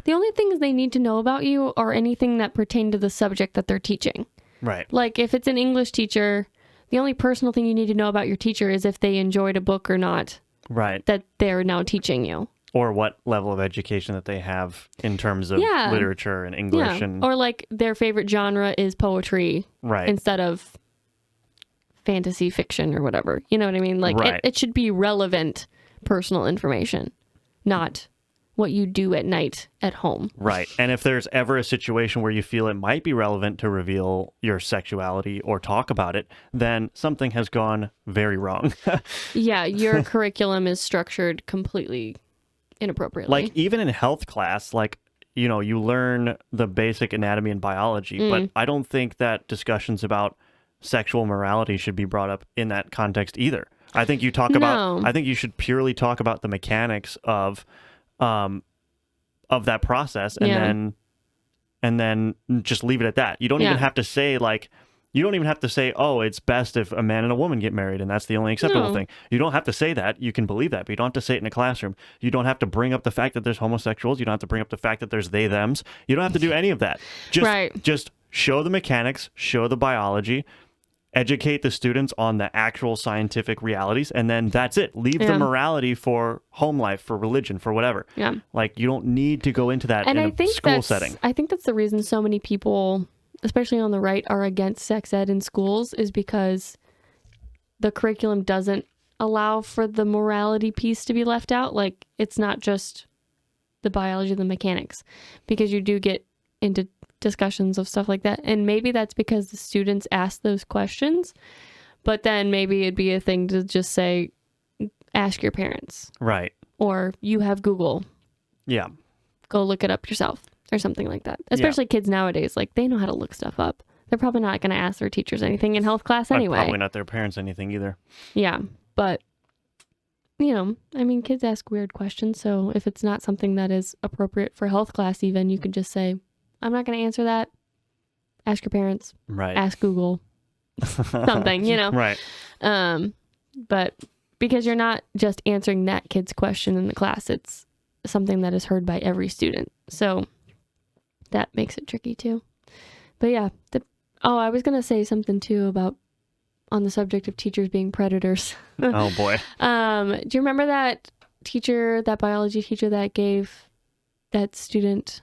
The only things they need to know about you are anything that pertain to the subject that they're teaching.
Right.
Like if it's an English teacher, the only personal thing you need to know about your teacher is if they enjoyed a book or not.
Right.
That they're now teaching you.
Or what level of education that they have in terms of literature and English.
Yeah.
And
Or like their favorite genre is poetry.
Right.
Instead of fantasy fiction or whatever. You know what I mean? Like
Right.
it should be relevant personal information, not what you do at night at home.
Right. And if there's ever a situation where you feel it might be relevant to reveal your sexuality or talk about it, then something has gone very wrong.
Yeah, your curriculum is structured completely inappropriately.
Like even in health class, like, you learn the basic anatomy and biology, but I don't think that discussions about sexual morality should be brought up in that context either. I think I think you should purely talk about the mechanics of that process and then just leave it at that. You don't even have to say oh, it's best if a man and a woman get married and that's the only acceptable thing. You don't have to say that. You can believe that, but you don't have to say it in a classroom. You don't have to bring up the fact that there's homosexuals. You don't have to bring up the fact that there's they thems. You don't have to do any of that. Just show the mechanics, show the biology, educate the students on the actual scientific realities, and then that's it. Leave the morality for home life, for religion, for whatever.
Yeah.
Like, you don't need to go into that in a school setting.
I think that's the reason so many people, especially on the right, are against sex ed in schools, is because the curriculum doesn't allow for the morality piece to be left out. Like, it's not just the biology, the mechanics, because you do get into discussions of stuff like that. And maybe that's because the students ask those questions, but then maybe it'd be a thing to just say, ask your parents.
Right.
Or you have Google.
Yeah.
Go look it up yourself or something like that. Especially kids nowadays, like, they know how to look stuff up. They're probably not going to ask their teachers anything in health class anyway.
Probably not their parents anything either.
Yeah. But, you know, I mean, kids ask weird questions. So if it's not something that is appropriate for health class, even, you can just say, I'm not going to answer that. Ask your parents.
Right.
Ask Google. Something, you know.
Right.
But because you're not just answering that kid's question in the class, it's something that is heard by every student. So that makes it tricky too. But yeah. I was going to say something too about on the subject of teachers being predators.
Oh boy.
Do you remember that teacher, that biology teacher that gave that student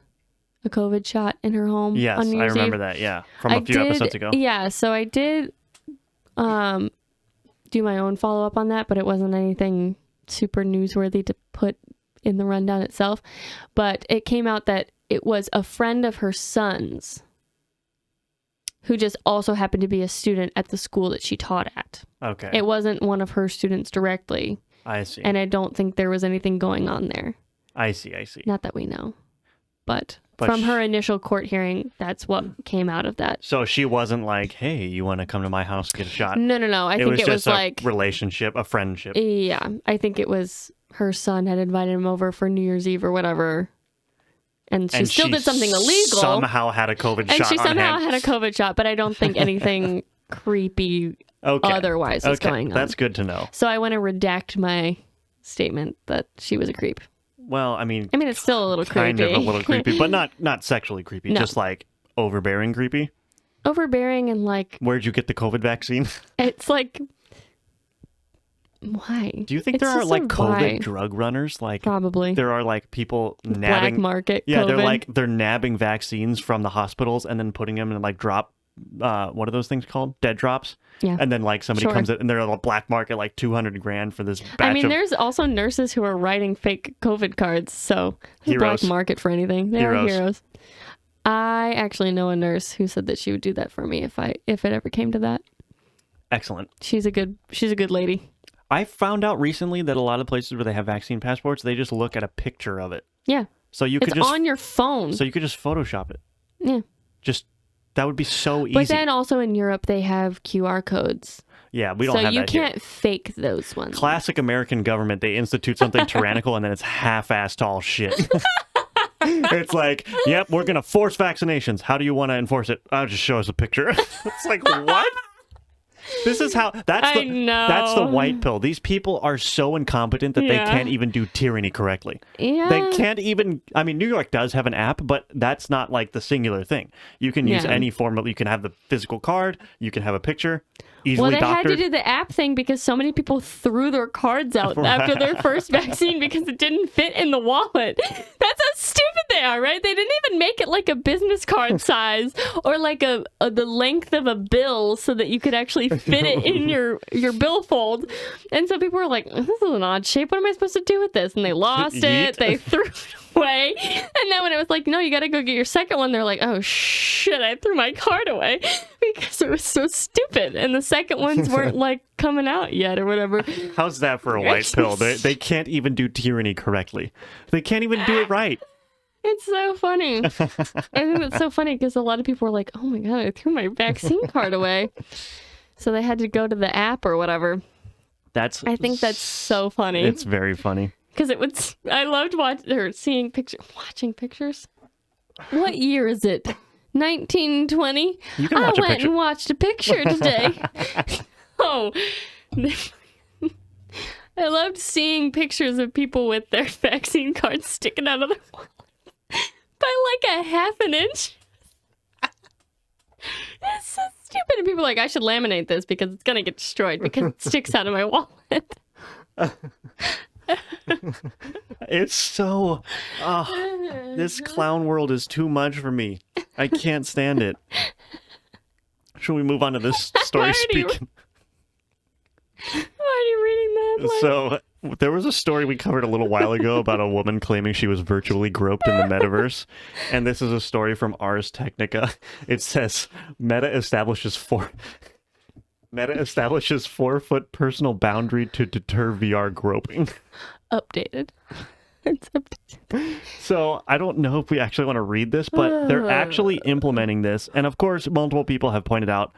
a COVID shot in her home?
Yes,
on New Year's
I remember
Eve?
that. Yeah, from a few episodes ago.
Yeah, so I did do my own follow up on that, but it wasn't anything super newsworthy to put in the rundown itself. But it came out that it was a friend of her son's who just also happened to be a student at the school that she taught at.
Okay.
It wasn't one of her students directly.
I see.
And I don't think there was anything going on there.
I see.
Not that we know. But from her initial court hearing, that's what came out of that.
So she wasn't like, hey, you want to come to my house, get a shot?
No. I think it was
just
like
a relationship, a friendship.
Yeah. I think it was her son had invited him over for New Year's Eve or whatever. And she still did something illegal.
Somehow had a COVID shot.
And she somehow had a COVID shot, but I don't think anything creepy otherwise is going on.
That's good to know.
So I want to redact my statement that she was a creep.
Well, I mean,
it's still a little
kind
creepy.
of a little creepy, but not sexually creepy.
No.
Just like overbearing creepy.
Overbearing and like...
Where'd you get the COVID vaccine?
It's like... Why?
Do you think there are like COVID drug runners? Like
probably
there are like people
black market.
Yeah,
COVID.
they're nabbing vaccines from the hospitals and then putting them in like drop. What are those things called? Dead drops.
Yeah.
And then like somebody comes in and they're on a black market like $200,000 for this batch.
There's also nurses who are writing fake COVID cards. So there's a black market for anything. They're heroes. I actually know a nurse who said that she would do that for me if it ever came to that.
Excellent.
She's a good lady.
I found out recently that a lot of places where they have vaccine passports, they just look at a picture of it.
Yeah.
So
it's on your phone.
So you could just Photoshop it.
Yeah.
That would be so easy.
But then also in Europe, they have QR codes.
Yeah, we don't have that
So you can't
here.
fake those ones.
Classic American government. They institute something tyrannical and then it's half-assed all shit. It's like, yep, we're going to force vaccinations. How do you want to enforce it? I'll just show us a picture. It's like, what? This is how that's the white pill. These people are so incompetent that they can't even do tyranny correctly.
Yeah.
They can't even New York does have an app, but that's not like the singular thing. You can use any form of you can have the physical card, you can have a picture, easily
doctored. Had to do the app thing because so many people threw their cards out after their first vaccine because it didn't fit in the wallet. That's how stupid they are, right? They didn't even make it like a business card size or like the length of a bill so that you could actually fit it in your billfold. And so people were like, this is an odd shape. What am I supposed to do with this? And they lost it. They threw it away. And then when it was like, no, you got to go get your second one, they're like, oh, shit, I threw my card away because it was so stupid. And the second ones weren't like coming out yet or whatever.
How's that for a white pill? They can't even do tyranny correctly. They can't even do it right.
It's so funny. I think it's so funny because a lot of people were like, oh my God, I threw my vaccine card away. So they had to go to the app or whatever. I think that's so funny.
It's very funny.
Because I loved watching pictures. What year is it? 1920?
You can watch a picture.
I went and watched a picture today. Oh. I loved seeing pictures of people with their vaccine cards sticking out of their wallet by like a half an inch. It's so stupid. And people are like, I should laminate this because it's going to get destroyed because it sticks out of my wallet.
It's so... this clown world is too much for me. I can't stand it. Should we move on to this story? Speaking...
Why are you reading that?
So, there was a story we covered a little while ago about a woman claiming she was virtually groped in the metaverse. And this is a story from Ars Technica. It says, Meta establishes 4-foot personal boundary to deter VR groping.
Updated. It's updated.
So, I don't know if we actually want to read this, but they're actually implementing this. And of course, multiple people have pointed out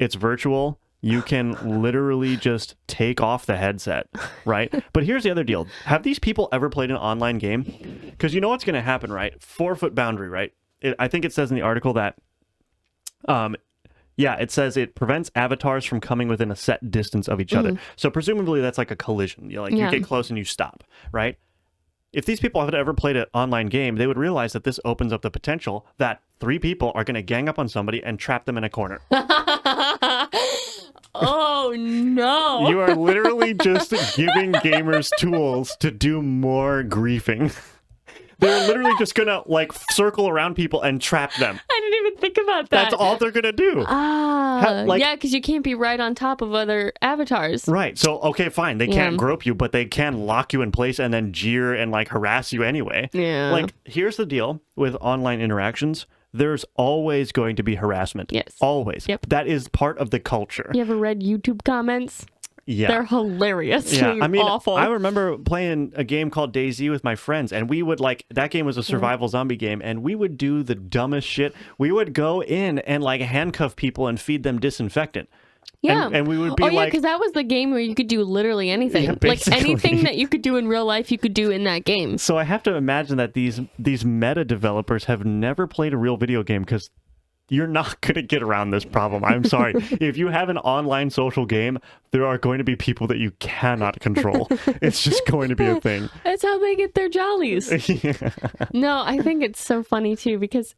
it's virtual. You can literally just take off the headset, right? But here's the other deal. Have these people ever played an online game? Because you know what's going to happen, right? 4-foot boundary, right? I think it says in the article that, it says it prevents avatars from coming within a set distance of each other. So presumably that's like a collision. You get close and you stop, right? If these people have ever played an online game, they would realize that this opens up the potential that 3 people are going to gang up on somebody and trap them in a corner.
Oh, no.
You are literally just giving gamers tools to do more griefing. They're literally just going to, circle around people and trap them.
I didn't even think about that.
That's all they're going to do.
Yeah, because you can't be right on top of other avatars.
Right. So, okay, fine. They can't grope you, but they can lock you in place and then jeer and, harass you anyway.
Yeah.
Here's the deal with online interactions. There's always going to be harassment.
Yes.
Always.
Yep.
That is part of the culture.
You ever read YouTube comments?
Yeah.
They're hilarious.
Yeah. I mean,
awful.
I remember playing a game called DayZ with my friends, and we would that game was a survival zombie game, and we would do the dumbest shit. We would go in and handcuff people and feed them disinfectant.
Yeah.
And we would be
because that was the game where you could do literally anything.
Yeah, basically.
Anything that you could do in real life, you could do in that game.
So I have to imagine that these meta developers have never played a real video game because you're not going to get around this problem. I'm sorry. If you have an online social game, there are going to be people that you cannot control. It's just going to be a thing.
That's how they get their jollies.
Yeah.
No, I think it's so funny too because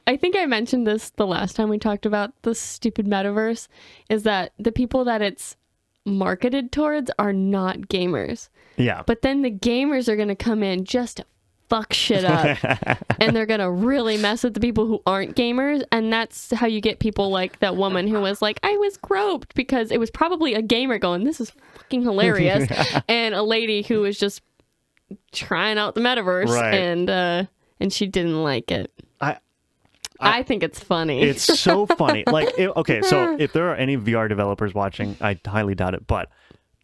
I think I mentioned this the last time we talked about the stupid metaverse, is that the people that it's marketed towards are not gamers.
Yeah.
But then the gamers are going to come in just to fuck shit up. And they're going to really mess with the people who aren't gamers. And that's how you get people like that woman who was like, I was groped, because it was probably a gamer going, this is fucking hilarious. And a lady who was just trying out the metaverse.
Right.
And she didn't like it. I think it's funny.
It's so funny. Okay, so if there are any VR developers watching, I highly doubt it, but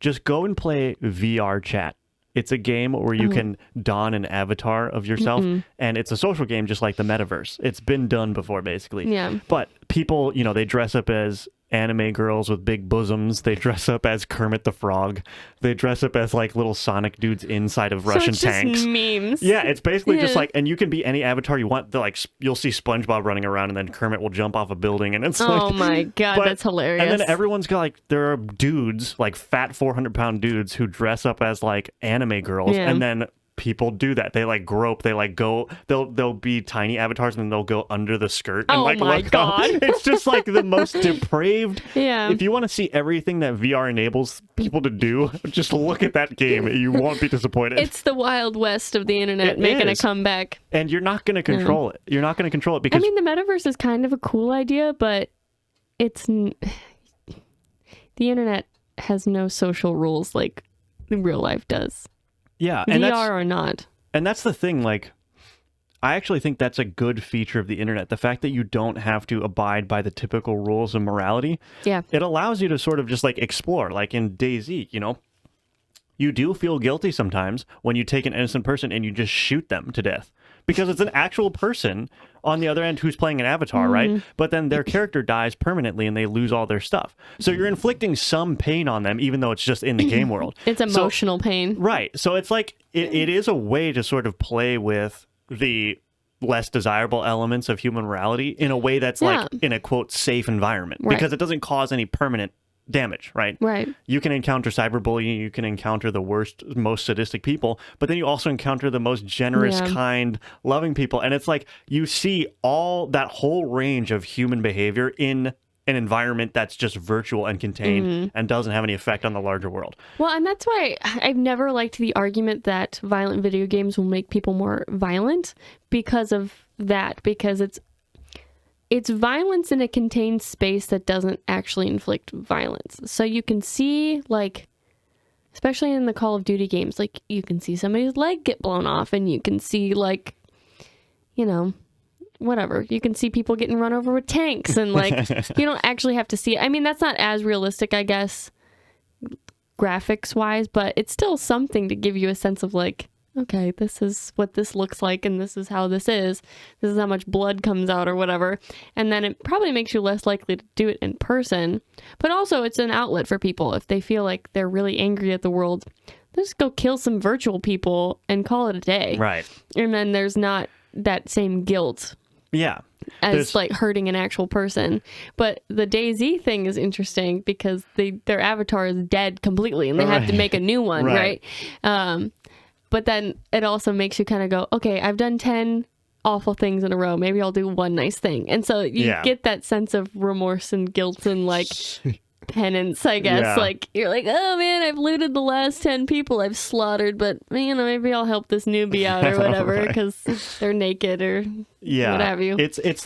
just go and play VR Chat. It's a game where you can don an avatar of yourself, and it's a social game just like the metaverse. It's been done before, basically.
Yeah.
But people, they dress up as anime girls with big bosoms. They dress up as Kermit the Frog. They dress up as little Sonic dudes inside of Russian tanks.
Just memes.
Yeah, it's basically just and you can be any avatar you want. You'll see SpongeBob running around, and then Kermit will jump off a building, and it's
oh my god, that's hilarious.
And then everyone's got there are dudes, fat 400-pound dudes who dress up as anime girls, and then people do that. They grope. They they'll be tiny avatars, and then they'll go under the skirt and
my
look
god.
up. It's just the most depraved.
Yeah.
If you want to see everything that VR enables people to do, just look at that game. You won't be disappointed.
It's the Wild West of the internet making a comeback.
And you're not going to control it. You're not going to control it because
the metaverse is kind of a cool idea, but the internet has no social rules like real life does.
Yeah, and
VR or not.
And that's the thing, I actually think that's a good feature of the internet. The fact that you don't have to abide by the typical rules of morality.
Yeah.
It allows you to sort of just explore. In DayZ, you do feel guilty sometimes when you take an innocent person and you just shoot them to death. Because it's an actual person on the other end who's playing an avatar, right? But then their character dies permanently and they lose all their stuff. So you're inflicting some pain on them, even though it's just in the game world.
It's emotional pain.
Right. So it's it is a way to sort of play with the less desirable elements of human morality in a way that's in a, quote, safe environment.
Right.
Because it doesn't cause any permanent damage, right?
Right.
You can encounter cyberbullying, you can encounter the worst, most sadistic people, but then you also encounter the most generous, kind, loving people. And it's you see all that whole range of human behavior in an environment that's just virtual and contained and doesn't have any effect on the larger world.
Well, and that's why I've never liked the argument that violent video games will make people more violent because of that, because it's violence in a contained space that doesn't actually inflict violence. So you can see, like, especially in the Call of Duty games, like, you can see somebody's leg get blown off, and you can see, like, you know, whatever. You can see people getting run over with tanks, and, like, you don't actually have to see it. I mean, that's not as realistic, I guess, graphics-wise, but it's still something to give you a sense of, like, okay, this is what this looks like, and this is how this is. This is how much blood comes out or whatever. And then it probably makes you less likely to do it in person. But also, it's an outlet for people. If they feel like they're really angry at the world, they'll just go kill some virtual people and call it a day.
Right.
And then there's not that same guilt.
Yeah.
As like hurting an actual person. But the DayZ thing is interesting because their avatar is dead completely and they have to make a new one, right? But then it also makes you kind of go, okay, I've done 10 awful things in a row. Maybe I'll do one nice thing. And so you get that sense of remorse and guilt and like penance, I guess.
Yeah.
Like, you're like, oh man, I've looted the last 10 people I've slaughtered, but you know, maybe I'll help this newbie out or whatever because they're naked or what have you.
It's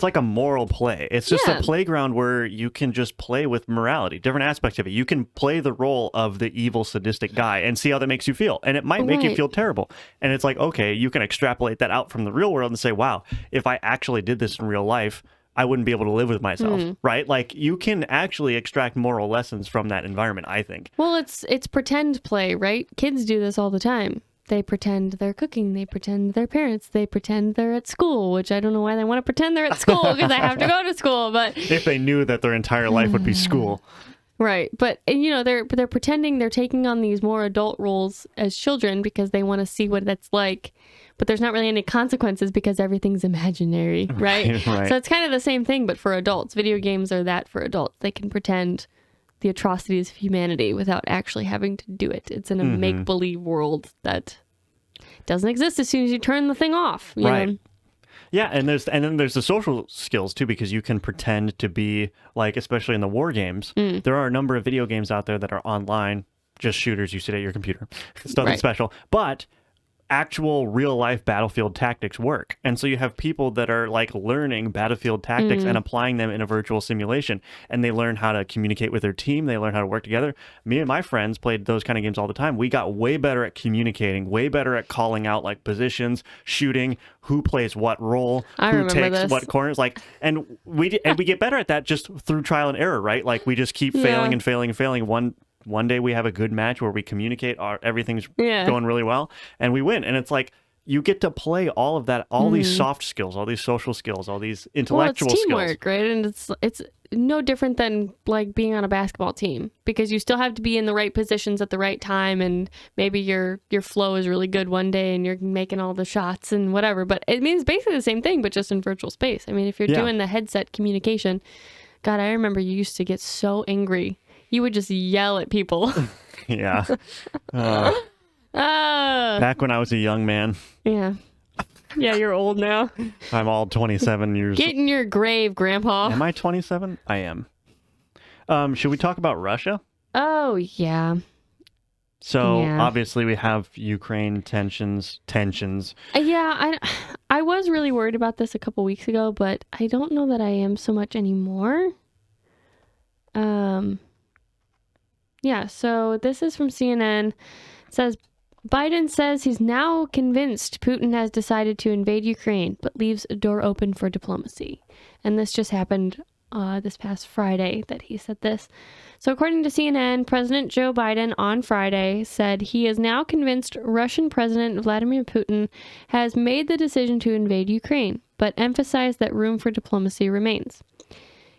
like a moral play. It's just a playground where you can just play with morality, different aspects of it. You can play the role of the evil, sadistic guy and see how that makes you feel. And it might make you feel terrible. And it's like, okay, you can extrapolate that out from the real world and say, wow, if I actually did this in real life, I wouldn't be able to live with myself, right? Like, you can actually extract moral lessons from that environment, I think.
Well, it's pretend play, right? Kids do this all the time. They pretend they're cooking. They pretend they're parents. They pretend they're at school, which I don't know why they want to pretend they're at school because I have to go to school. But
if they knew that their entire life would be school.
Right. But, you know, they're pretending they're taking on these more adult roles as children because they want to see what that's like. But there's not really any consequences because everything's imaginary, right?
Right.
So it's kind of the same thing, but for adults. Video games are that for adults. They can pretend the atrocities of humanity without actually having to do it. It's in a make-believe world that doesn't exist as soon as you turn the thing off. You know?
Yeah, and then there's the social skills too, because you can pretend to be, like, especially in the war games, there are a number of video games out there that are online, just shooters, you sit at your computer. It's nothing special. But actual real life battlefield tactics work. And so you have people that are like learning battlefield tactics and applying them in a virtual simulation. And they learn how to communicate with their team. They learn how to work together. Me and my friends played those kind of games all the time. We got way better at communicating, way better at calling out like positions, shooting, who plays what role, who takes what corners. Like, and we get better at that just through trial and error, right? Like, we just keep failing and failing and failing. One day we have a good match where we communicate, everything's going really well, and we win. And it's like, you get to play all of that, all these soft skills, all these social skills, all these intellectual
it's
skills.
Teamwork, right? And it's no different than like being on a basketball team because you still have to be in the right positions at the right time, and maybe your flow is really good one day and you're making all the shots and whatever. But it means basically the same thing, but just in virtual space. I mean, if you're doing the headset communication, God, I remember you used to get so angry. You would just yell at people.
Yeah. Back when I was a young man.
Yeah. Yeah, you're old now.
I'm all 27 years.
Get in your grave, Grandpa.
Am I 27? I am. Should we talk about Russia?
Oh, yeah.
So, obviously, we have Ukraine tensions.
Yeah, I was really worried about this a couple weeks ago, but I don't know that I am so much anymore. Yeah, so this is from CNN. It says, Biden says he's now convinced Putin has decided to invade Ukraine, but leaves a door open for diplomacy. And this just happened this past Friday that he said this. So according to CNN, President Joe Biden on Friday said he is now convinced Russian President Vladimir Putin has made the decision to invade Ukraine, but emphasized that room for diplomacy remains.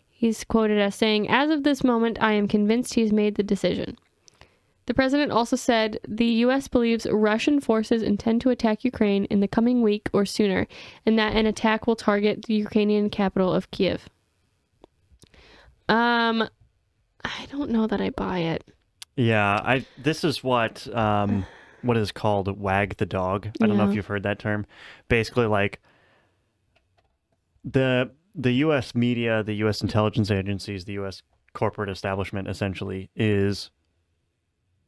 He's quoted as saying, "As of this moment, I am convinced he's made the decision." The president also said the U.S. believes Russian forces intend to attack Ukraine in the coming week or sooner, and that an attack will target the Ukrainian capital of Kiev. I don't know that I buy it.
Yeah, this is what is called wag the dog. I don't know if you've heard that term. Basically, like, the U.S. media, the U.S. intelligence agencies, the U.S. corporate establishment essentially is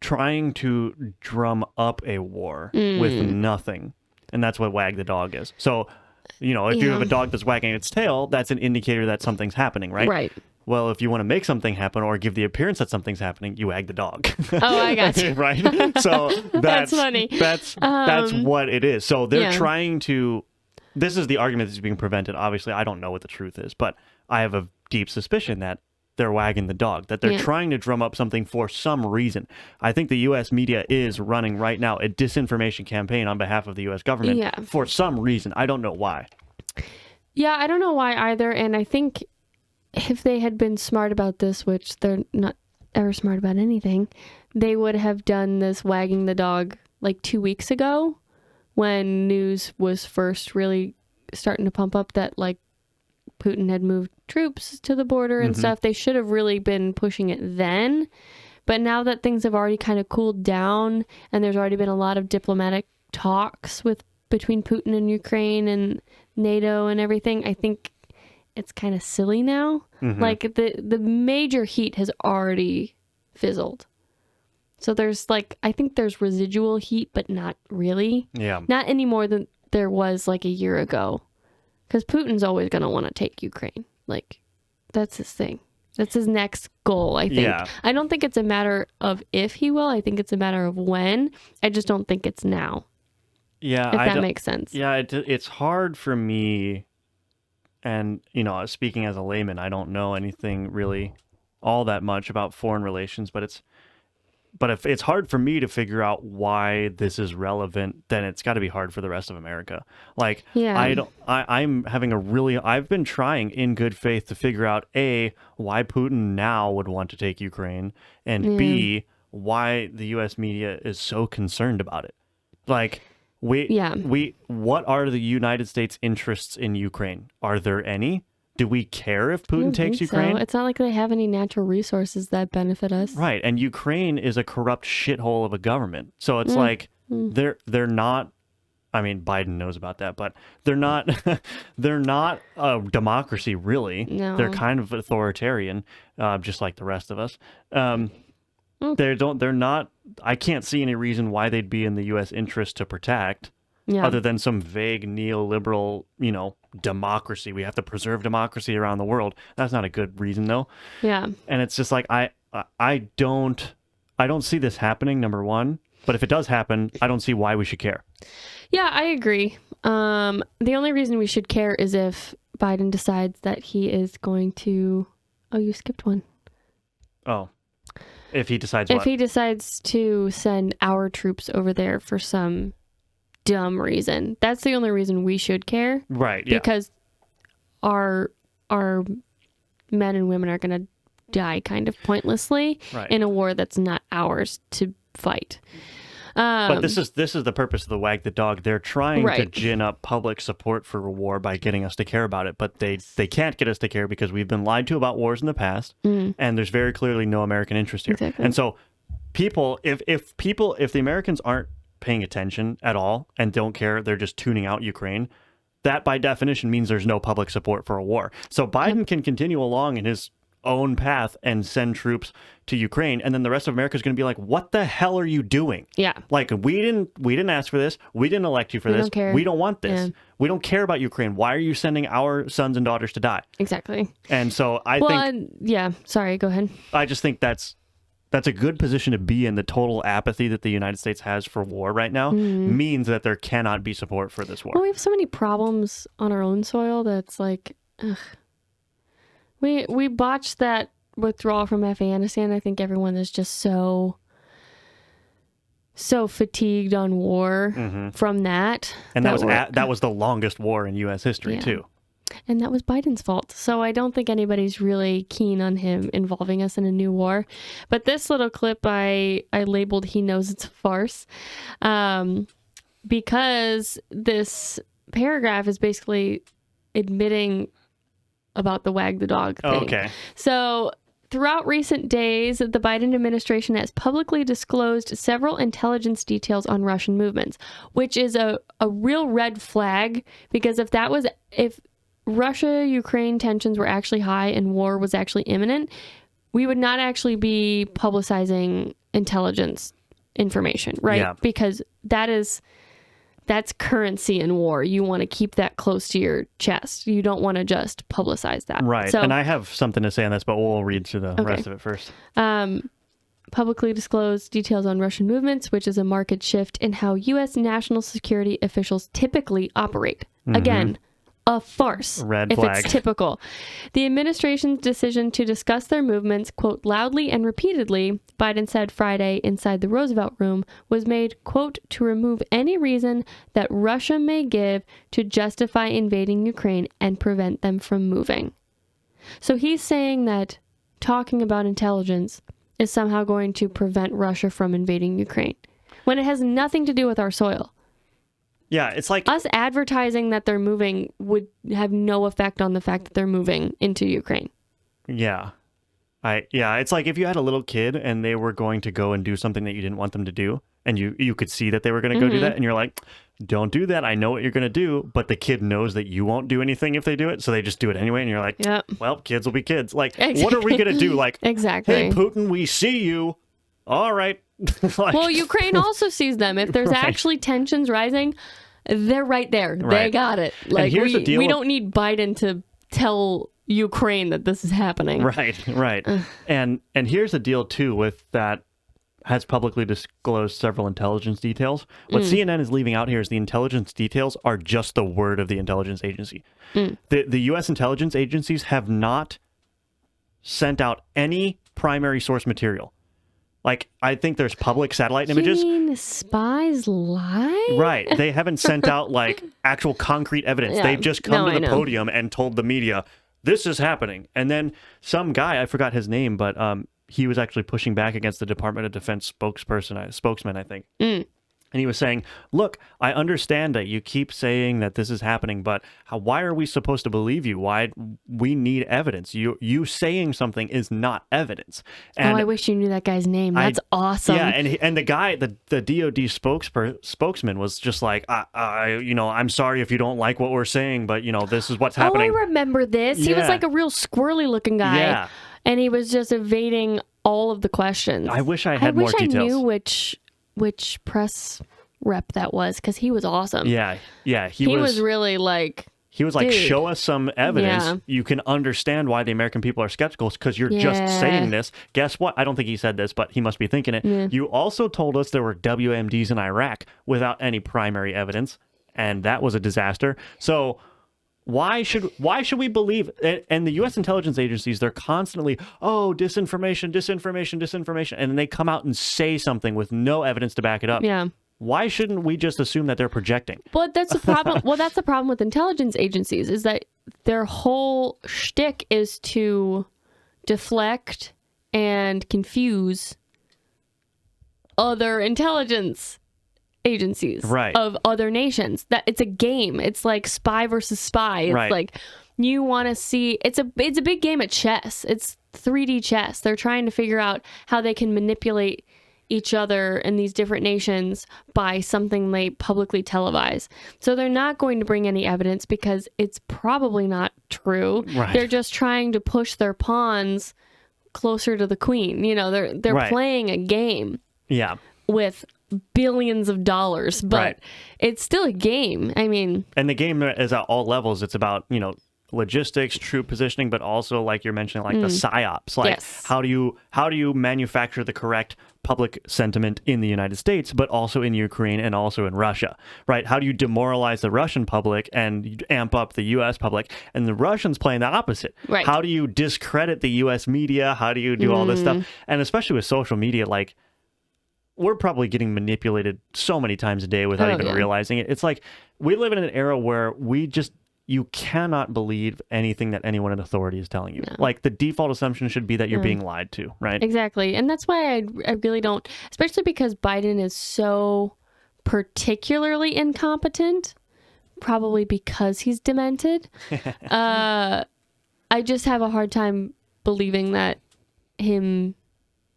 trying to drum up a war with nothing. And that's what wag the dog is. So, if you have a dog that's wagging its tail, that's an indicator that something's happening, right?
Right.
Well, if you want to make something happen or give the appearance that something's happening, you wag the dog.
Oh, I got you.
Right? So
That's funny.
That's what it is. So they're trying to... This is the argument that's being prevented. Obviously, I don't know what the truth is, but I have a deep suspicion that they're wagging the dog, that they're trying to drum up something for some reason. I think the U.S. media is running right now a disinformation campaign on behalf of the U.S. government for some reason. I don't know why.
Yeah, I don't know why either. And I think if they had been smart about this, which they're not ever smart about anything, they would have done this wagging the dog like 2 weeks ago when news was first really starting to pump up that like Putin had moved troops to the border and stuff. They should have really been pushing it then. But now that things have already kind of cooled down and there's already been a lot of diplomatic talks between Putin and Ukraine and NATO and everything, I think it's kind of silly now. Like the major heat has already fizzled. So there's I think there's residual heat, but not really.
Yeah.
Not any more than there was like a year ago. Because Putin's always going to want to take Ukraine. Like, that's his thing. That's his next goal, I think.
Yeah.
I don't think it's a matter of if he will. I think it's a matter of when. I just don't think it's now.
Yeah.
If that makes sense.
Yeah, it's hard for me. And, speaking as a layman, I don't know anything really all that much about foreign relations, but if it's hard for me to figure out why this is relevant, then it's got to be hard for the rest of America. Like, I've been trying in good faith to figure out A, why Putin now would want to take Ukraine, and B, why the U.S. media is so concerned about it. Like, what are the United States interests in Ukraine? Are there any? Do we care if Putin takes Ukraine?
So. It's not like they have any natural resources that benefit us.
Right. And Ukraine is a corrupt shithole of a government. So it's like they're not, I mean, Biden knows about that, but they're not a democracy, really.
No.
They're kind of authoritarian, just like the rest of us. They're not, I can't see any reason why they'd be in the U.S. interest to protect. Yeah. Other than some vague neoliberal, democracy. We have to preserve democracy around the world. That's not a good reason, though.
Yeah.
And it's just like I don't see this happening, number one. But if it does happen, I don't see why we should care.
Yeah, I agree. The only reason we should care is if Biden decides that he is going to... Oh, you skipped one.
Oh. If he decides what?
If he decides to send our troops over there for some dumb reason. That's the only reason we should care.
Right, yeah.
Because our men and women are going to die kind of pointlessly in a war that's not ours to fight.
But this is the purpose of the wag the dog. They're trying to gin up public support for a war by getting us to care about it, but they can't get us to care because we've been lied to about wars in the past, and there's very clearly no American interest here.
Exactly.
And so if the Americans aren't paying attention at all and don't care, they're just tuning out Ukraine, that by definition means there's no public support for a war. So Biden can continue along in his own path and send troops to Ukraine, and then the rest of America is going to be like, what the hell are you doing?
Yeah.
Like, we didn't ask for this. We didn't elect you for this.
Don't care.
We don't want this.
Yeah.
We don't care about Ukraine. Why are you sending our sons and daughters to die?
Exactly.
And so I think...
sorry, go ahead.
I just think that's a good position to be in. The total apathy that the United States has for war right now means that there cannot be support for this war.
Well, we have so many problems on our own soil that's like, ugh. We botched that withdrawal from Afghanistan. I think everyone is just so fatigued on war from that.
And that was the longest war in U.S. history, too.
And that was Biden's fault. So I don't think anybody's really keen on him involving us in a new war. But this little clip I labeled "He Knows It's a Farce," because this paragraph is basically admitting about the wag the dog thing.
Okay.
So throughout recent days, the Biden administration has publicly disclosed several intelligence details on Russian movements, which is a real red flag, because if Russia-Ukraine tensions were actually high and war was actually imminent, we would not actually be publicizing intelligence information, right?
Yeah.
Because that's currency in war. You want to keep that close to your chest. You don't want to just publicize that.
Right.
So,
and I have something to say on this, but we'll read through the rest of it first.
publicly disclosed details on Russian movements, which is a marked shift in how U.S. national security officials typically operate. Again, a farce.
Red
if
flag.
it's typical. The administration's decision to discuss their movements, quote, loudly and repeatedly, Biden said Friday inside the Roosevelt Room, was made, quote, to remove any reason that Russia may give to justify invading Ukraine and prevent them from moving. So he's saying that talking about intelligence is somehow going to prevent Russia from invading Ukraine, when it has nothing to do with our soil.
Yeah, it's like
Us advertising that they're moving would have no effect on the fact that they're moving into Ukraine.
Yeah. It's like if you had a little kid and they were going to go and do something that you didn't want them to do, and you could see that they were going to go do that, and you're like, don't do that. I know what you're going to do, but the kid knows that you won't do anything if they do it, so they just do it anyway, and you're like,
Yep.
well, kids will be kids. Like, what are we going to do? Like,
Exactly.
hey, Putin, we see you. All right. Like,
Well, Ukraine also sees them. If there's
Right.
actually tensions rising, they're right there. They
Right.
got it. Like
here's the deal
we
with-
don't need Biden to tell Ukraine that this is happening.
Right. And here's the deal too with that has publicly disclosed several intelligence details. What CNN is leaving out here is the intelligence details are just the word of the intelligence agency. The U.S. intelligence agencies have not sent out any primary source material. Like, I think there's public satellite images.
You mean the spies lie?
Right. They haven't sent out like actual concrete evidence.
Yeah.
They've just come
No,
to
I
the
know.
podium and told the media, this is happening. And then some guy, I forgot his name, but he was actually pushing back against the Department of Defense spokesman, I think. And he was saying, look, I understand that you keep saying that this is happening, but why are we supposed to believe you? Why we need evidence? You saying something is not evidence. And
I wish you knew that guy's name. That's awesome.
yeah, and the guy, the DoD spokesman was just like, I'm sorry if you don't like what we're saying, but this is what's happening.
Oh, I remember this. He was
Yeah.
like a real squirrely looking guy.
Yeah.
And he was just evading all of the questions.
I wish I had more details.
I knew which press rep that was, because he was awesome.
Yeah,
He was really like,
he was like,
dude.
show us some evidence.
Yeah.
You can understand why the American people are skeptical because you're just
Yeah.
saying this. Guess what? I don't think he said this, but he must be thinking it.
Yeah.
You also told us there were WMDs in Iraq without any primary evidence, and that was a disaster. So why should we believe? And the U.S. intelligence agencies, they're constantly, disinformation, and then they come out and say something with no evidence to back it up.
yeah.
Why shouldn't we just assume that they're projecting?
But that's the problem. Well, that's the problem with intelligence agencies, is that their whole shtick is to deflect and confuse other intelligence agencies
Right.
of other nations. That it's a game. It's like spy versus spy. It's
Right.
like you want to see. It's a big game at chess. It's 3D chess. They're trying to figure out how they can manipulate each other in these different nations by something they publicly televise. So they're not going to bring any evidence because it's probably not true.
Right.
They're just trying to push their pawns closer to the queen. They're
Right.
playing a game
Yeah.
with billions of dollars, but
Right.
it's still a game. I mean,
And the game is at all levels. It's about, logistics, troop positioning, but also like you're mentioning, like the psyops. Like
Yes.
how do you manufacture the correct public sentiment in the United States, but also in Ukraine and also in Russia, right? How do you demoralize the Russian public and amp up the U.S. public? And the Russians playing the opposite.
Right.
How do you discredit the U.S. media? How do you do all this stuff? And especially with social media, like, we're probably getting manipulated so many times a day without even realizing it. It's like we live in an era where you cannot believe anything that anyone in authority is telling you.
No.
Like, the default assumption should be that you're being lied to, right?
exactly. And that's why I really don't, especially because Biden is so particularly incompetent, probably because he's demented. I just have a hard time believing that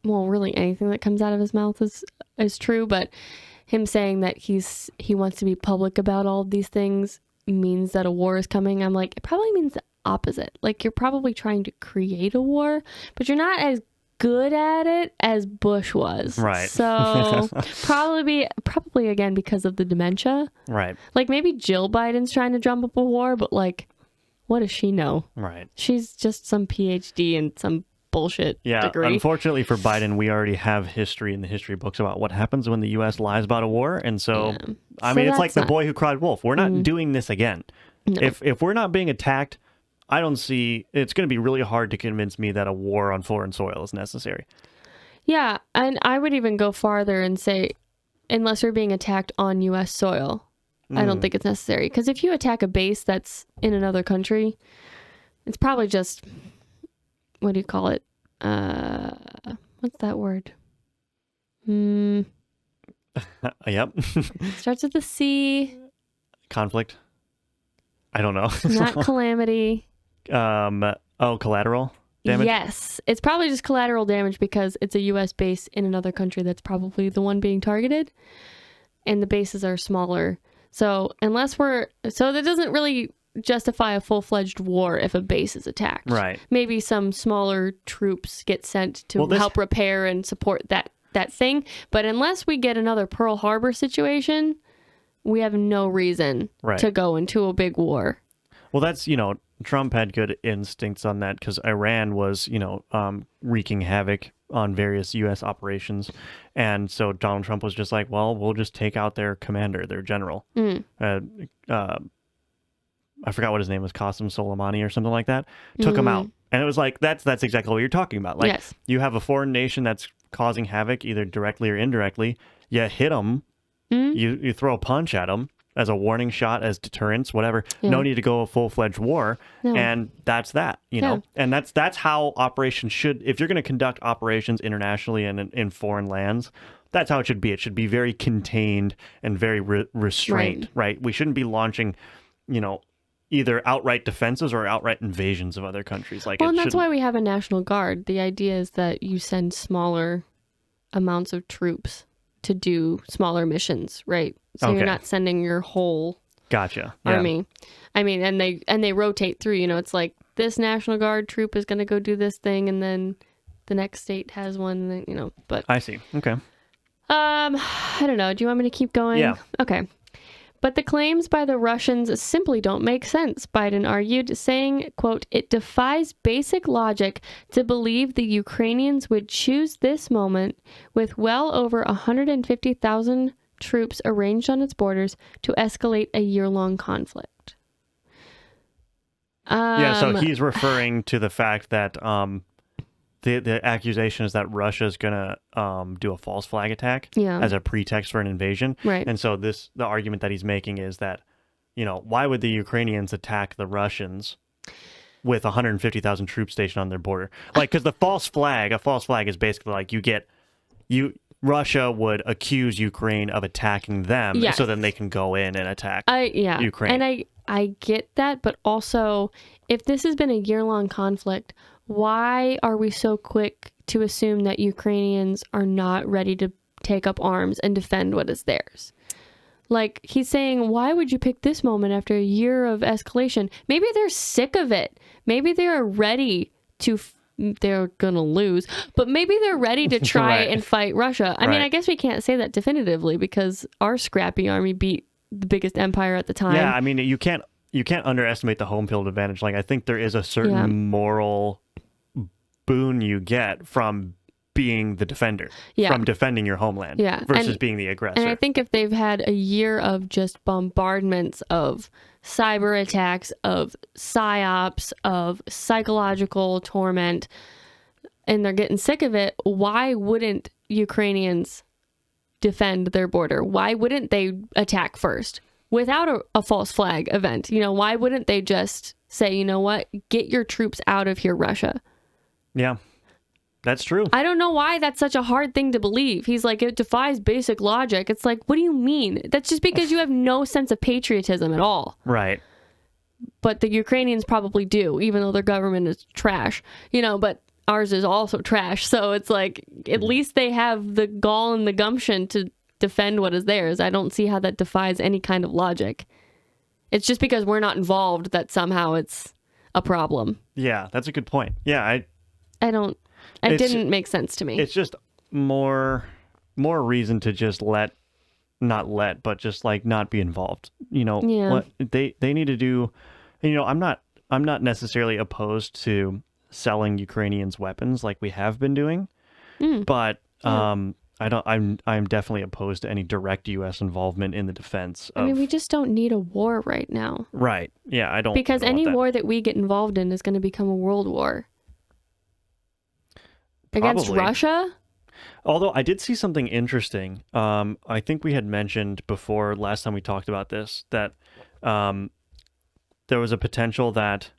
really anything that comes out of his mouth is true, but him saying that he wants to be public about all of these things means that a war is coming. I'm like, it probably means the opposite. Like, you're probably trying to create a war, but you're not as good at it as Bush was.
Right.
So probably again because of the dementia.
Right.
Like, maybe Jill Biden's trying to drum up a war, but like, what does she know?
Right.
She's just some PhD and some bullshit degree.
Unfortunately for Biden, we already have history in the history books about what happens when the U.S. lies about a war. And so, I mean, it's like the boy who cried wolf. We're not doing this again.
No.
If we're not being attacked, I don't see, it's going to be really hard to convince me that a war on foreign soil is necessary.
Yeah, and I would even go farther and say, unless we're being attacked on U.S. soil, I don't think it's necessary. Because if you attack a base that's in another country, it's probably just, what do you call it? What's that word?
Yep.
Starts with the C.
Conflict. I don't know.
Not calamity.
Collateral damage?
Yes. It's probably just collateral damage because it's a U.S. base in another country that's probably the one being targeted. And the bases are smaller. So that doesn't really justify a full-fledged war if a base is attacked.
Right.
Maybe some smaller troops get sent to help repair and support that thing. But unless we get another Pearl Harbor situation, we have no reason to go into a big war.
Well, that's, Trump had good instincts on that because Iran was, wreaking havoc on various U.S. operations. And so Donald Trump was just like, well, we'll just take out their commander, their general. I forgot what his name was, Qasem Soleimani or something like that. Took him out. And it was like, that's exactly what you're talking about. Like, you have a foreign nation that's causing havoc, either directly or indirectly. You hit them. You throw a punch at them as a warning shot, as deterrence, whatever. No need to go a full-fledged war. And that's that, you know. And that's how operations should, if you're going to conduct operations internationally and in foreign lands, that's how it should be. It should be very contained and very restrained, right? We shouldn't be launching, either outright defenses or outright invasions of other countries.
And that's why we have a National Guard. The idea is that you send smaller amounts of troops to do smaller missions, right? So you're not sending your whole army. I mean, and they rotate through, it's like this National Guard troop is going to go do this thing and then the next state has one, and then, but
I see. Okay.
I don't know. Do you want me to keep going?
Yeah.
Okay. But the claims by the Russians simply don't make sense, Biden argued, saying, quote, "It defies basic logic to believe the Ukrainians would choose this moment with well over 150,000 troops arranged on its borders to escalate a year-long conflict."
So he's referring to the fact that the accusation is that Russia is going to do a false flag attack as a pretext for an invasion.
Right.
And so the argument that he's making is that, why would the Ukrainians attack the Russians with 150,000 troops stationed on their border? Like, because a false flag is basically like Russia would accuse Ukraine of attacking them so then they can go in and attack Ukraine.
And I get that, but also if this has been a year-long conflict, why are we so quick to assume that Ukrainians are not ready to take up arms and defend what is theirs? Like, he's saying, why would you pick this moment after a year of escalation? Maybe they're sick of it. Maybe they're ready to, they're gonna lose, but maybe they're ready to try and fight Russia. I mean, I guess we can't say that definitively because our scrappy army beat the biggest empire at the time.
Yeah, I mean, you can't underestimate the home field advantage. Like, I think there is a certain moral boon you get from being the defender, from defending your homeland versus being the aggressor.
And I think if they've had a year of just bombardments of cyber attacks, of psyops, of psychological torment, and they're getting sick of it, why wouldn't Ukrainians defend their border? Why wouldn't they attack first without a false flag event? Why wouldn't they just say, you know what, get your troops out of here, Russia?
Yeah, that's true.
I don't know why that's such a hard thing to believe. He's like, it defies basic logic. It's like, what do you mean? That's just because you have no sense of patriotism at all.
Right.
But the Ukrainians probably do, even though their government is trash, but ours is also trash. So it's like, at least they have the gall and the gumption to defend what is theirs. I don't see how that defies any kind of logic. It's just because we're not involved that somehow it's a problem.
Yeah, that's a good point. Yeah,
It didn't make sense to me.
it's just more reason to just but just like not be involved.
Yeah.
What they need to do. I'm not necessarily opposed to selling Ukrainians weapons like we have been doing, but I'm definitely opposed to any direct U.S. involvement in the defense of...
I mean, we just don't need a war right now.
Right. Yeah, I don't...
Because
I don't
any
want that.
war that we get involved in is going to become a world war. Against
Probably.
Russia?
Although I did see something interesting. I think we had mentioned before, last time we talked about this, that there was a potential that,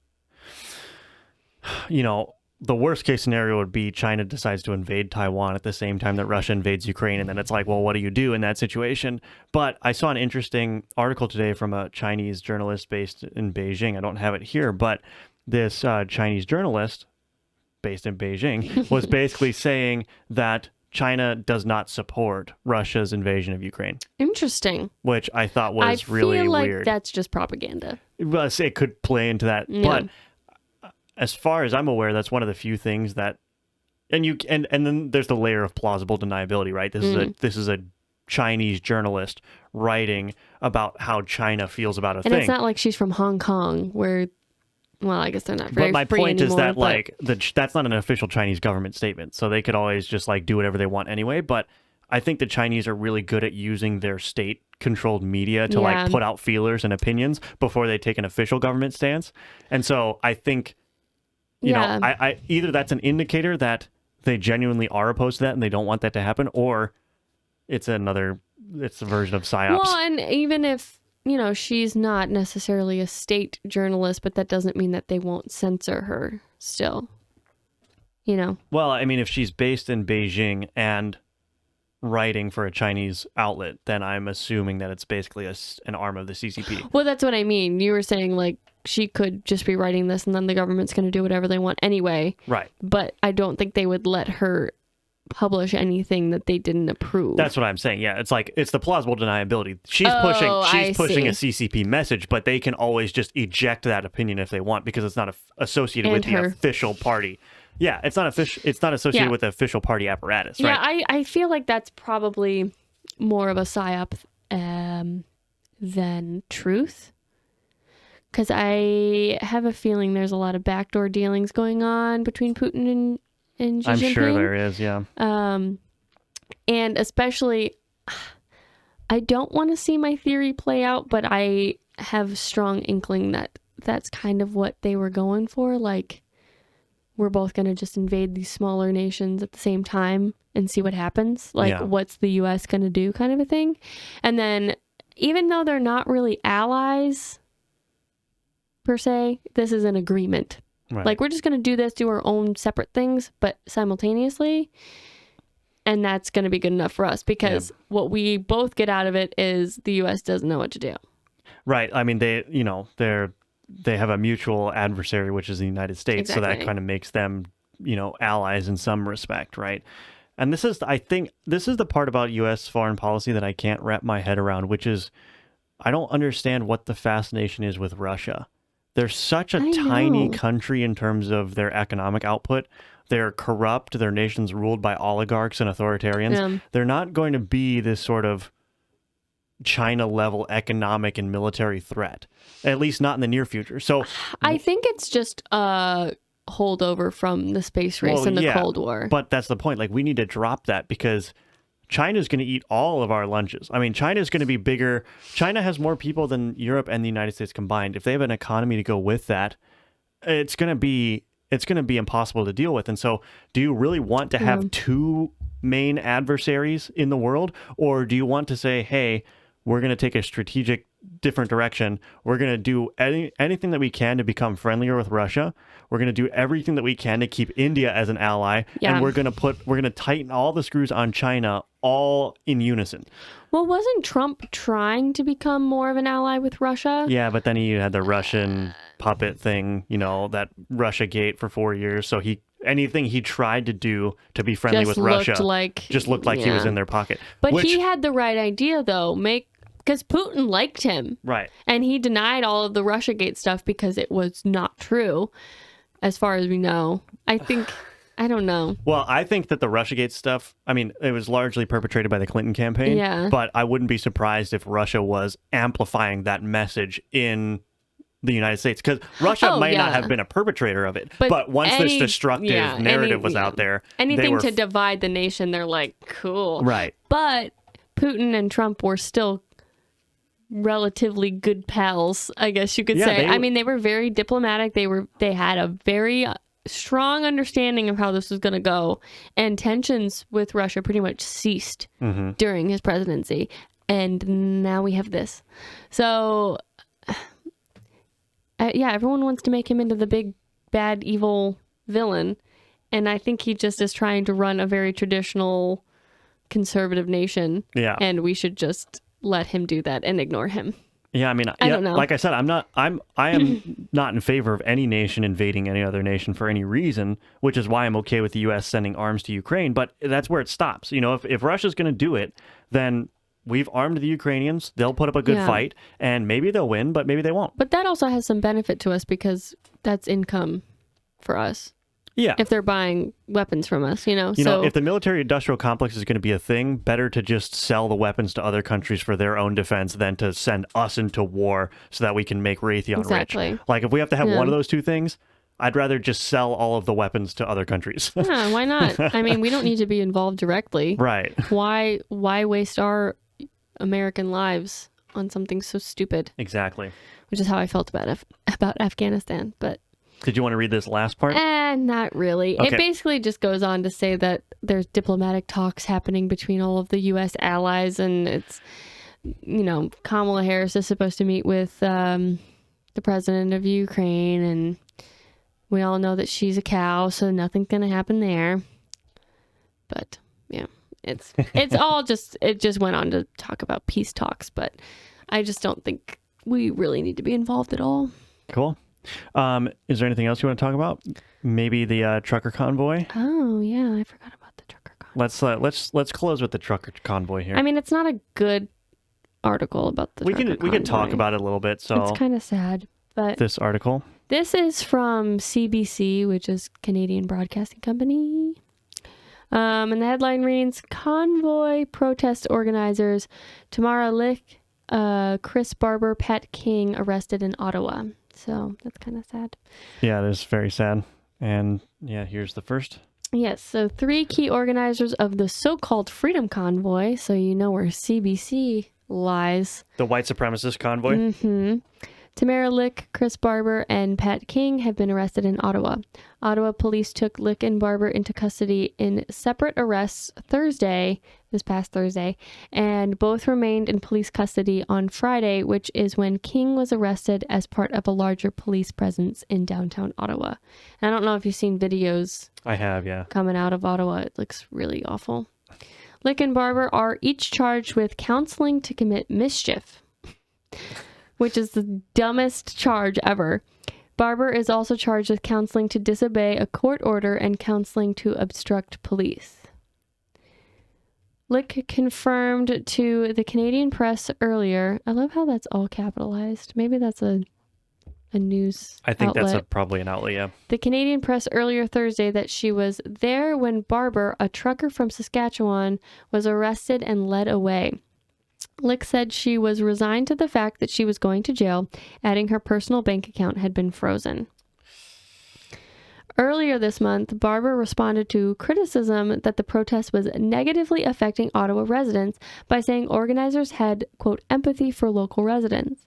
the worst case scenario would be China decides to invade Taiwan at the same time that Russia invades Ukraine. And then it's like, well, what do you do in that situation? But I saw an interesting article today from a Chinese journalist based in Beijing. I don't have it here, but this Chinese journalist based in Beijing was basically saying that China does not support Russia's invasion of Ukraine.
Interesting.
Which I thought was really
I feel like
weird.
that's just propaganda.
Well, it could play into that.
Yeah.
But as far as I'm aware, that's one of the few things that, and then there's the layer of plausible deniability, right? This is a Chinese journalist writing about how China feels about a thing.
And it's not like she's from Hong Kong, where, well, I guess they're not very
But my
free
point
anymore,
is that
but...
that's not an official Chinese government statement, so they could always just do whatever they want anyway. But I think the Chinese are really good at using their state-controlled media to put out feelers and opinions before they take an official government stance. And so I think. I either that's an indicator that they genuinely are opposed to that and they don't want that to happen, or it's a version of psyops.
Well, and even if, she's not necessarily a state journalist, but that doesn't mean that they won't censor her still.
Well, I mean, if she's based in Beijing and writing for a Chinese outlet, then I'm assuming that it's basically an arm of the CCP.
Well, that's what I mean. You were saying she could just be writing this and then the government's going to do whatever they want anyway.
Right.
But I don't think they would let her publish anything that they didn't approve.
That's what I'm saying. Yeah, it's the plausible deniability. She's pushing a CCP message, but they can always just eject that opinion if they want because it's not associated with the official party. Yeah, it's not associated with the official party apparatus, right?
Yeah, I feel like that's probably more of a psyop than truth. Because I have a feeling there's a lot of backdoor dealings going on between Putin and Xi Jinping.
I'm sure there is, yeah.
And especially, I don't want to see my theory play out, but I have strong inkling that that's kind of what they were going for. We're both going to just invade these smaller nations at the same time and see what happens. What's the U.S. going to do kind of a thing? And then, even though they're not really allies per se, this is an agreement.
Right.
We're just going to do our own separate things, but simultaneously. And that's going to be good enough for us because what we both get out of it is the U.S. doesn't know what to do.
Right. I mean, they have a mutual adversary, which is the United States.
Exactly.
So that kind of makes them, allies in some respect, right? And I think this is the part about U.S. foreign policy that I can't wrap my head around, which is I don't understand what the fascination is with Russia. They're such a tiny country in terms of their economic output. They're corrupt. Their nation's ruled by oligarchs and authoritarians. Yeah. They're not going to be this sort of China-level economic and military threat, at least not in the near future. So
I think it's just a holdover from the space race and the Cold War.
But that's the point. We need to drop that because China's going to eat all of our lunches. I mean, China's going to be bigger. China has more people than Europe and the United States combined. If they have an economy to go with that, it's going to be impossible to deal with. And so, do you really want to have two main adversaries in the world, or do you want to say, hey, we're going to take a strategic different direction. We're going to do anything that we can to become friendlier with Russia. We're going to do everything that we can to keep India as an ally. Yeah. And we're going to tighten all the screws on China all in unison.
Well, wasn't Trump trying to become more of an ally with Russia?
Yeah, but then he had the Russian puppet thing, that Russia gate for 4 years. So anything he tried to do to be friendly with Russia just looked like he was in their pocket.
But he had the right idea, though. because Putin liked him.
Right.
And he denied all of the Russiagate stuff because it was not true, as far as we know. I don't know.
Well, I think that the Russiagate stuff, I mean, it was largely perpetrated by the Clinton campaign.
Yeah.
But I wouldn't be surprised if Russia was amplifying that message in the United States. Because Russia might not have been a perpetrator of it. But once this destructive narrative was out there.
Anything to divide the nation, they're like, cool.
Right.
But Putin and Trump were still relatively good pals, I guess you could say. I mean, they were very diplomatic. They had a very strong understanding of how this was going to go, and tensions with Russia pretty much ceased during his presidency, and now we have this. So everyone wants to make him into the big bad evil villain, and I think he just is trying to run a very traditional conservative nation, and we should just let him do that and ignore him.
Yeah, I mean,
I don't know.
Like I said, I am not in favor of any nation invading any other nation for any reason, which is why I'm okay with the U.S. sending arms to Ukraine. But that's where it stops. You know, if Russia's going to do it, then we've armed the Ukrainians. They'll put up a good fight, and maybe they'll win, but maybe they won't.
But that also has some benefit to us because that's income for us.
Yeah.
If they're buying weapons from us,
You know, if the military-industrial complex is going to be a thing, better to just sell the weapons to other countries for their own defense than to send us into war so that we can make Raytheon rich. Like, if we have to have one of those two things, I'd rather just sell all of the weapons to other countries.
Yeah, why not? I mean, we don't need to be involved directly.
Right.
Why waste our American lives on something so stupid?
Exactly.
Which is how I felt about Afghanistan, but...
Did you want to read this last part?
Not really.
Okay.
It basically just goes on to say that there's diplomatic talks happening between all of the U.S. allies, and it's, Kamala Harris is supposed to meet with the president of Ukraine, and we all know that she's a cow, so nothing's going to happen there. But, yeah, it's all it just went on to talk about peace talks, but I just don't think we really need to be involved at all.
Cool. Is there anything else you want to talk about? Maybe the trucker convoy?
Oh, yeah, I forgot about the trucker convoy.
Let's close with the trucker convoy here.
I mean, it's not a good article about the trucker convoy.
We can talk about it a little bit. So
it's kind of sad, but
this article.
This is from CBC, which is Canadian Broadcasting Company. And the headline reads, Convoy protest organizers Tamara Lick, Chris Barber, Pat King arrested in Ottawa. So that's kind of sad.
Yeah, it is very sad. And yeah, here's the first.
Yes, so 3 key organizers of the so-called Freedom Convoy, so you know where CBC lies.
The white supremacist convoy?
Mm-hmm. Tamara Lick, Chris Barber, and Pat King have been arrested in Ottawa. Ottawa police took Lick and Barber into custody in separate arrests this past Thursday, and both remained in police custody on Friday, which is when King was arrested as part of a larger police presence in downtown Ottawa. And I don't know if you've seen videos.
I have, yeah.
Coming out of Ottawa. It looks really awful. Lick and Barber are each charged with counseling to commit mischief, which is the dumbest charge ever. Barber is also charged with counseling to disobey a court order and counseling to obstruct police. Lick confirmed to the Canadian press earlier. I love how that's all capitalized. Maybe that's a news
I think
outlet.
That's probably an outlet, yeah.
The Canadian press earlier Thursday that she was there when Barber, a trucker from Saskatchewan, was arrested and led away. Lick said she was resigned to the fact that she was going to jail, adding her personal bank account had been frozen. Earlier this month, Barber responded to criticism that the protest was negatively affecting Ottawa residents by saying organizers had, quote, empathy for local residents.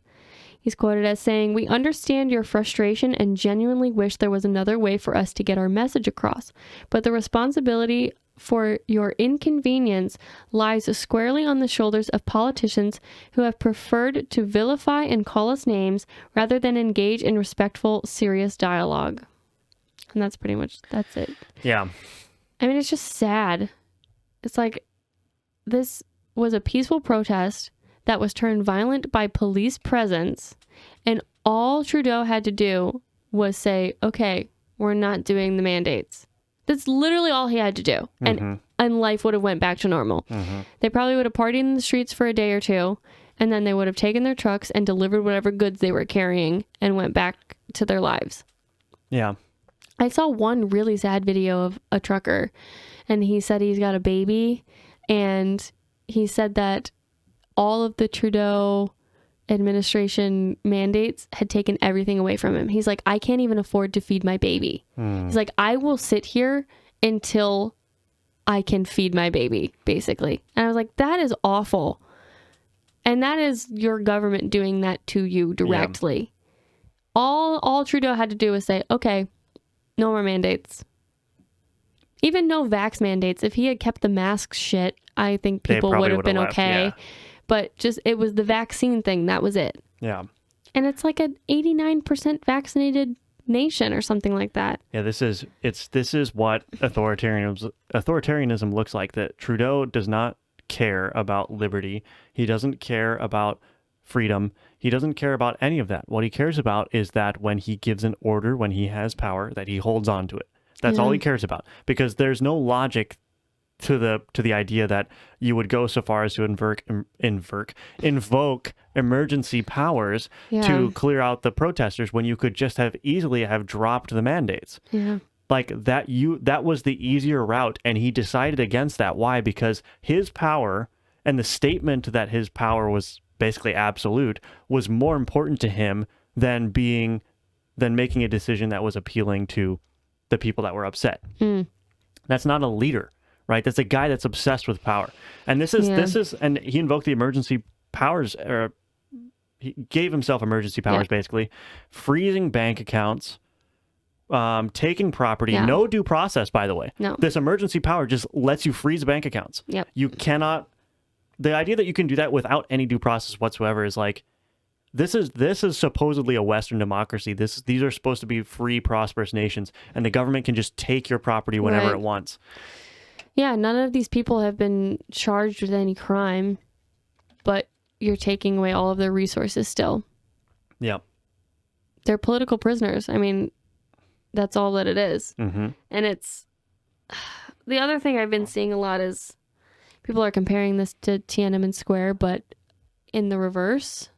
He's quoted as saying, "We understand your frustration and genuinely wish there was another way for us to get our message across, but the responsibility for your inconvenience lies squarely on the shoulders of politicians who have preferred to vilify and call us names rather than engage in respectful, serious dialogue." And that's it.
Yeah.
I mean, it's just sad. It's like, this was a peaceful protest that was turned violent by police presence, and all Trudeau had to do was say, okay, we're not doing the mandates. That's literally all he had to do. And life would have went back to normal. They probably would have partied in the streets for a day or two, and then they would have taken their trucks and delivered whatever goods they were carrying and went back to their lives.
Yeah.
I saw one really sad video of a trucker, and he said he's got a baby, and he said that all of the Trudeau administration mandates had taken everything away from him. He's like, I can't even afford to feed my baby. He's like, I will sit here until I can feed my baby, basically. And I was like, that is awful. And that is your government doing that to you directly. Yeah. All Trudeau had to do was say, okay, no more mandates. Even no vax mandates. If he had kept the mask shit, I think people would have been left, okay. Yeah. But just, it was the vaccine thing. That was it. Yeah. And it's like an 89% vaccinated nation or something like that.
Yeah, this is what authoritarianism looks like. That Trudeau does not care about liberty. He doesn't care about freedom. He doesn't care about any of that. What he cares about is that when he gives an order, when he has power, that he holds on to it. That's all he cares about. Because there's no logic to the idea that you would go so far as to invoke emergency powers to clear out the protesters when you could just have easily have dropped the mandates. Yeah. Like that was the easier route, and he decided against that. Why? Because his power and the statement that his power was basically absolute was more important to him than making a decision that was appealing to the people that were upset. That's not a leader. Right, that's a guy that's obsessed with power, and this is, and he invoked the emergency powers, or he gave himself emergency powers, basically, freezing bank accounts, taking property, no due process. By the way, this emergency power just lets you freeze bank accounts. Yep, you cannot. The idea that you can do that without any due process whatsoever is like, this is supposedly a Western democracy. These are supposed to be free, prosperous nations, and the government can just take your property whenever it wants.
Yeah, none of these people have been charged with any crime, but you're taking away all of their resources still. Yeah. They're political prisoners. I mean, that's all that it is. Mm-hmm. And it's... The other thing I've been seeing a lot is people are comparing this to Tiananmen Square, but in the reverse.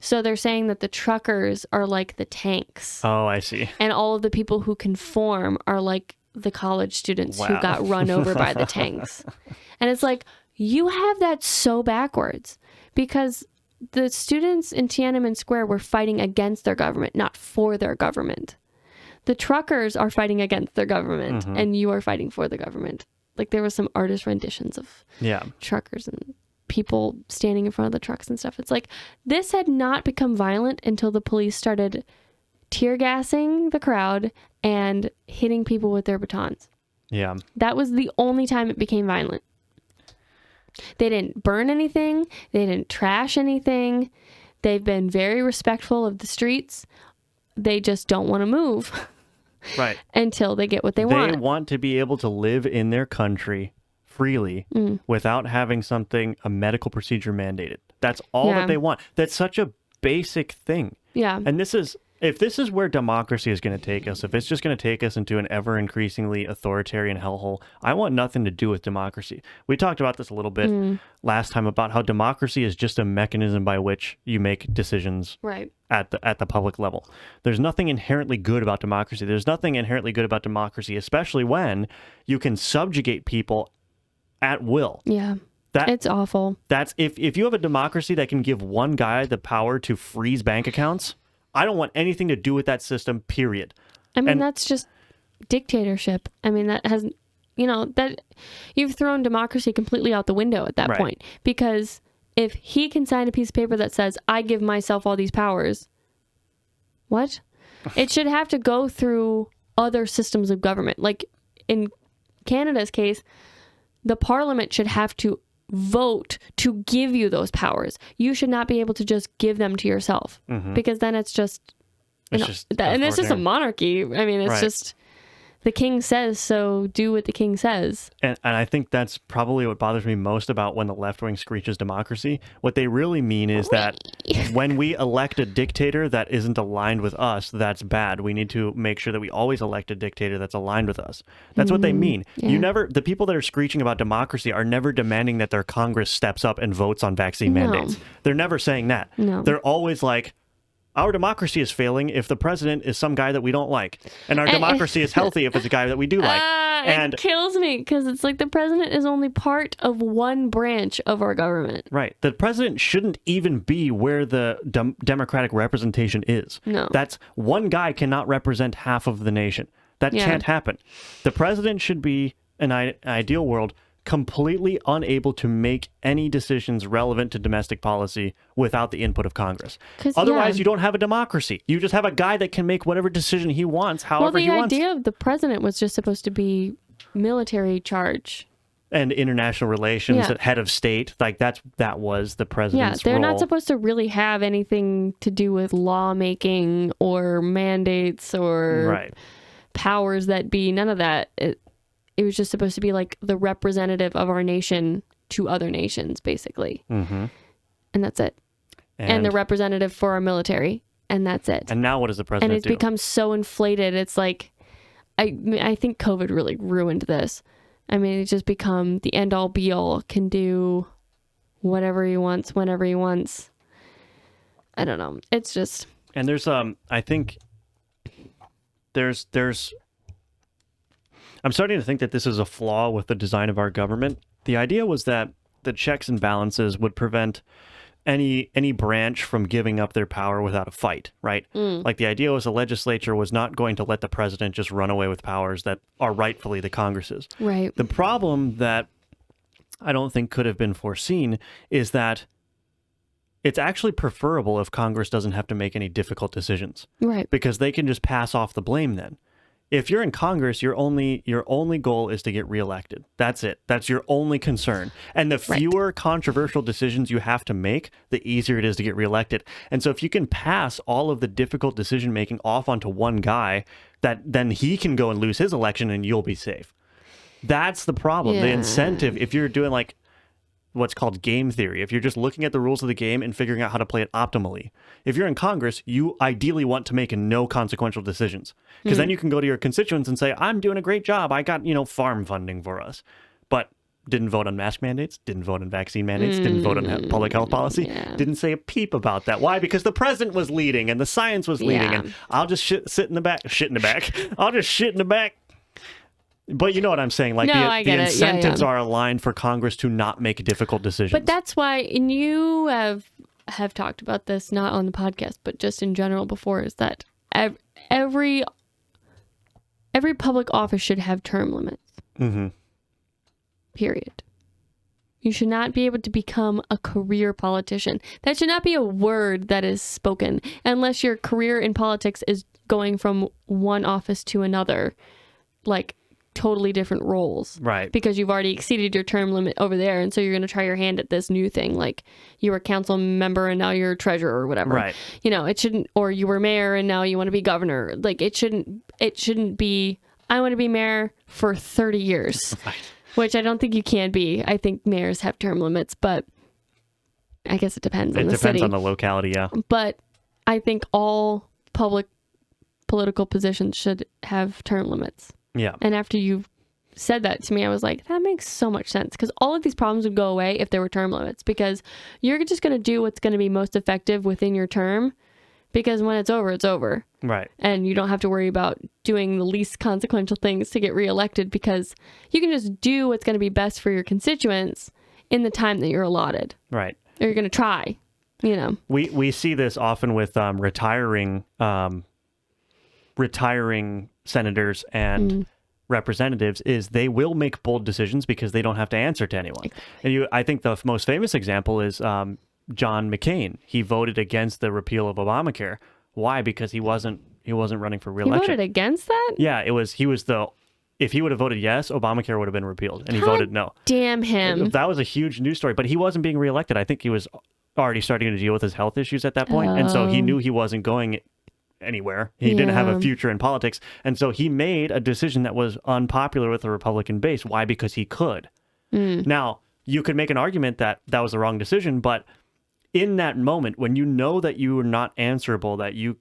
So they're saying that the truckers are like the tanks.
Oh, I see.
And all of the people who conform are like the college students who got run over by the tanks. And it's like, you have that so backwards, because the students in Tiananmen Square were fighting against their government, not for their government. The truckers are fighting against their government, and you are fighting for the government. Like, there was some artist renditions of truckers and people standing in front of the trucks and stuff. It's like, this had not become violent until the police started tear gassing the crowd and hitting people with their batons. Yeah. That was the only time it became violent. They didn't burn anything. They didn't trash anything. They've been very respectful of the streets. They just don't want to move. Right. Until they get what they want.
They want to be able to live in their country freely without having a medical procedure mandated. That's all that they want. That's such a basic thing. Yeah. And if this is where democracy is going to take us, if it's just going to take us into an ever-increasingly authoritarian hellhole, I want nothing to do with democracy. We talked about this a little bit last time about how democracy is just a mechanism by which you make decisions at the public level. There's nothing inherently good about democracy. There's nothing inherently good about democracy, especially when you can subjugate people at will. Yeah.
It's awful.
That's if you have a democracy that can give one guy the power to freeze bank accounts, I don't want anything to do with that system, period.
I mean, that's just dictatorship. I mean, that has, that you've thrown democracy completely out the window at that point. Because if he can sign a piece of paper that says, I give myself all these powers, what? It should have to go through other systems of government. Like in Canada's case, the parliament should have to vote to give you those powers. You should not be able to just give them to yourself, because then it's just a monarchy. I mean, it's just the king says, so do what the king says.
And I think that's probably what bothers me most about when the left wing screeches democracy. What they really mean is that when we elect a dictator that isn't aligned with us, that's bad. We need to make sure that we always elect a dictator that's aligned with us. That's what they mean.
Yeah.
The people that are screeching about democracy are never demanding that their Congress steps up and votes on vaccine mandates. They're never saying that.
No.
They're always like, our democracy is failing if the president is some guy that we don't like. And our democracy is healthy if it's a guy that we do like. And
it kills me because it's like the president is only part of one branch of our government.
right. The president shouldn't even be where the democratic representation is.
No.
That's one guy cannot represent half of the nation. That
Yeah.
can't happen. The president should be, in an ideal world, completely unable to make any decisions relevant to domestic policy without the input of Congress.
'Cause,
Otherwise,
yeah.
you don't have a democracy. You just have a guy that can make whatever decision he wants,
Well,
however
the
he wants.
idea of the president was just supposed to be military charge.
And international relations,
Yeah.
head of state, like that was the
Yeah,
president's
they're
role.
not supposed to really have anything to do with lawmaking or mandates or
Right.
powers that be. None of that. It was just supposed to be like the representative of our nation to other nations, basically.
Mm-hmm.
And that's it. And the representative for our military. And that's it.
And now what does the
And
president
it's
do?
become so inflated. It's like, I think COVID really ruined this. I mean, it's just become the end all be all, can do whatever he wants, whenever he wants. I don't know. It's just.
And there's I think there's I'm starting to think that this is a flaw with the design of our government. The idea was that the checks and balances would prevent any branch from giving up their power without a fight, right? Like the idea was the legislature was not going to let the president just run away with powers that are rightfully the Congress's.
Right.
The problem that I don't think could have been foreseen is that it's actually preferable if Congress doesn't have to make any difficult decisions,
Right.
because they can just pass off the blame then. If you're in Congress, your only goal is to get reelected. That's it. That's your only concern. And the fewer controversial decisions you have to make, the easier it is to get reelected. And so if you can pass all of the difficult decision making off onto one guy, that then he can go and lose his election and you'll be safe. That's the problem. The
Yeah.
incentive, if you're doing like what's called game theory, if you're just looking at the rules of the game and figuring out how to play it optimally, if you're in Congress, you ideally want to make no consequential decisions, because then you can go to your constituents and say, I'm doing a great job. I got, farm funding for us, but didn't vote on mask mandates, didn't vote on vaccine mandates, didn't vote on public health policy,
Yeah.
didn't say a peep about that. Why? Because the president was leading and the science was leading,
Yeah.
and I'll just sit in the back. I'll just shit in the back. But you know what I'm saying? Like
No, I
the
get it. Yeah,
incentives
yeah.
are aligned for Congress to not make difficult decisions.
But that's why, and you have talked about this, not on the podcast, but just in general before, is that every public office should have term limits.
Mm-hmm.
Period. You should not be able to become a career politician. That should not be a word that is spoken unless your career in politics is going from one office to another, like totally different roles.
Right.
Because you've already exceeded your term limit over there, and so you're going to try your hand at this new thing, like you were a council member and now you're a treasurer or whatever.
Right.
It shouldn't, or you were mayor and now you want to be governor. Like it shouldn't be, I want to be mayor for 30 years.
Right.
Which I don't think you can be. I think mayors have term limits, but I guess it depends on the city.
It depends on the locality, yeah.
But I think all public political positions should have term limits.
Yeah.
And after you said that to me, I was like, that makes so much sense, because all of these problems would go away if there were term limits, because you're just going to do what's going to be most effective within your term, because when it's over, it's over.
Right.
And you don't have to worry about doing the least consequential things to get reelected, because you can just do what's going to be best for your constituents in the time that you're allotted.
Right.
Or you're going to try,
We see this often with retiring senators and representatives, is they will make bold decisions because they don't have to answer to anyone. And I think the most famous example is John McCain. He voted against the repeal of Obamacare. Why? Because he wasn't running for
He
re-election.
voted against that?
Yeah, if he would have voted yes, Obamacare would have been repealed, and he voted no.
Damn him.
That was a huge news story, but he wasn't being reelected. I think he was already starting to deal with his health issues at that point, and so he knew he wasn't going anywhere. He didn't have a
Yeah.
future in politics. And so he made a decision that was unpopular with the Republican base. Why? Because he could. Now, you could make an argument that that was the wrong decision, but in that moment, when you know that you are not answerable, that you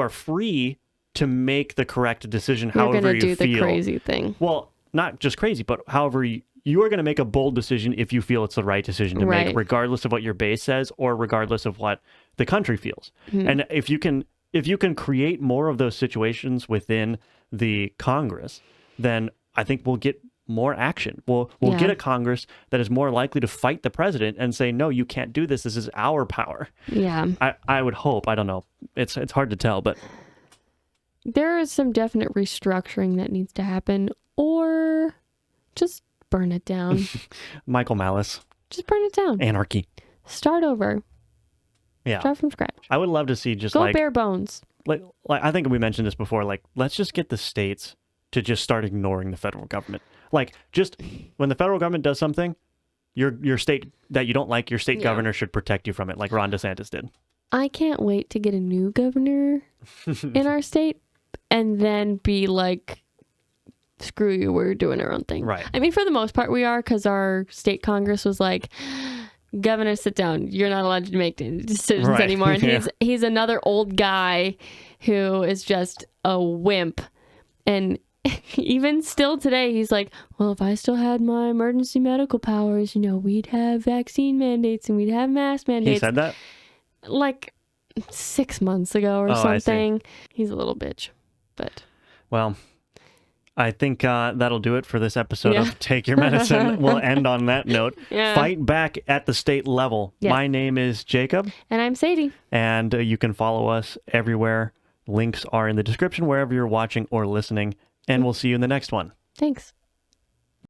are free to make the correct decision
You're
however
gonna
you
do
feel.
the crazy thing.
Well, not just crazy, but however you are going to make a bold decision if you feel it's the right decision to
Right.
make, regardless of what your base says or regardless of what the country feels. And if you can create more of those situations within the Congress, then I think we'll get more action. We'll
Yeah.
get a Congress that is more likely to fight the president and say, no, you can't do this. This is our power.
Yeah.
I would hope. I don't know. It's hard to tell, but
There is some definite restructuring that needs to happen, or just burn it down.
Michael Malice,
Just burn it down.
anarchy.
Start over.
Yeah.
Start from scratch.
I would love to see just
Go
like
bare bones.
like I think we mentioned this before, like let's just get the states to just start ignoring the federal government. Like just when the federal government does something, your state that you don't like, your state governor should protect you from it, like Ron DeSantis did.
I can't wait to get a new governor in our state and then be like, screw you, we're doing our own thing.
Right.
I mean, for the most part, we are, because our state Congress was like, Governor, sit down. You're not allowed to make decisions
Right.
anymore. And
Yeah.
he's another old guy who is just a wimp. And even still today, he's like, well, if I still had my emergency medical powers, we'd have vaccine mandates and we'd have mask mandates.
He said that?
Like 6 months ago or
Oh, I see.
something. He's a little bitch. But
Well, I think that'll do it for this episode
Yeah.
of Take Your Medicine. We'll end on that note.
Yeah.
Fight back at the state level.
Yeah.
My name is Jacob,
and I'm Sadie.
and you can follow us everywhere. Links are in the description wherever you're watching or listening, and we'll see you in the next one.
Thanks.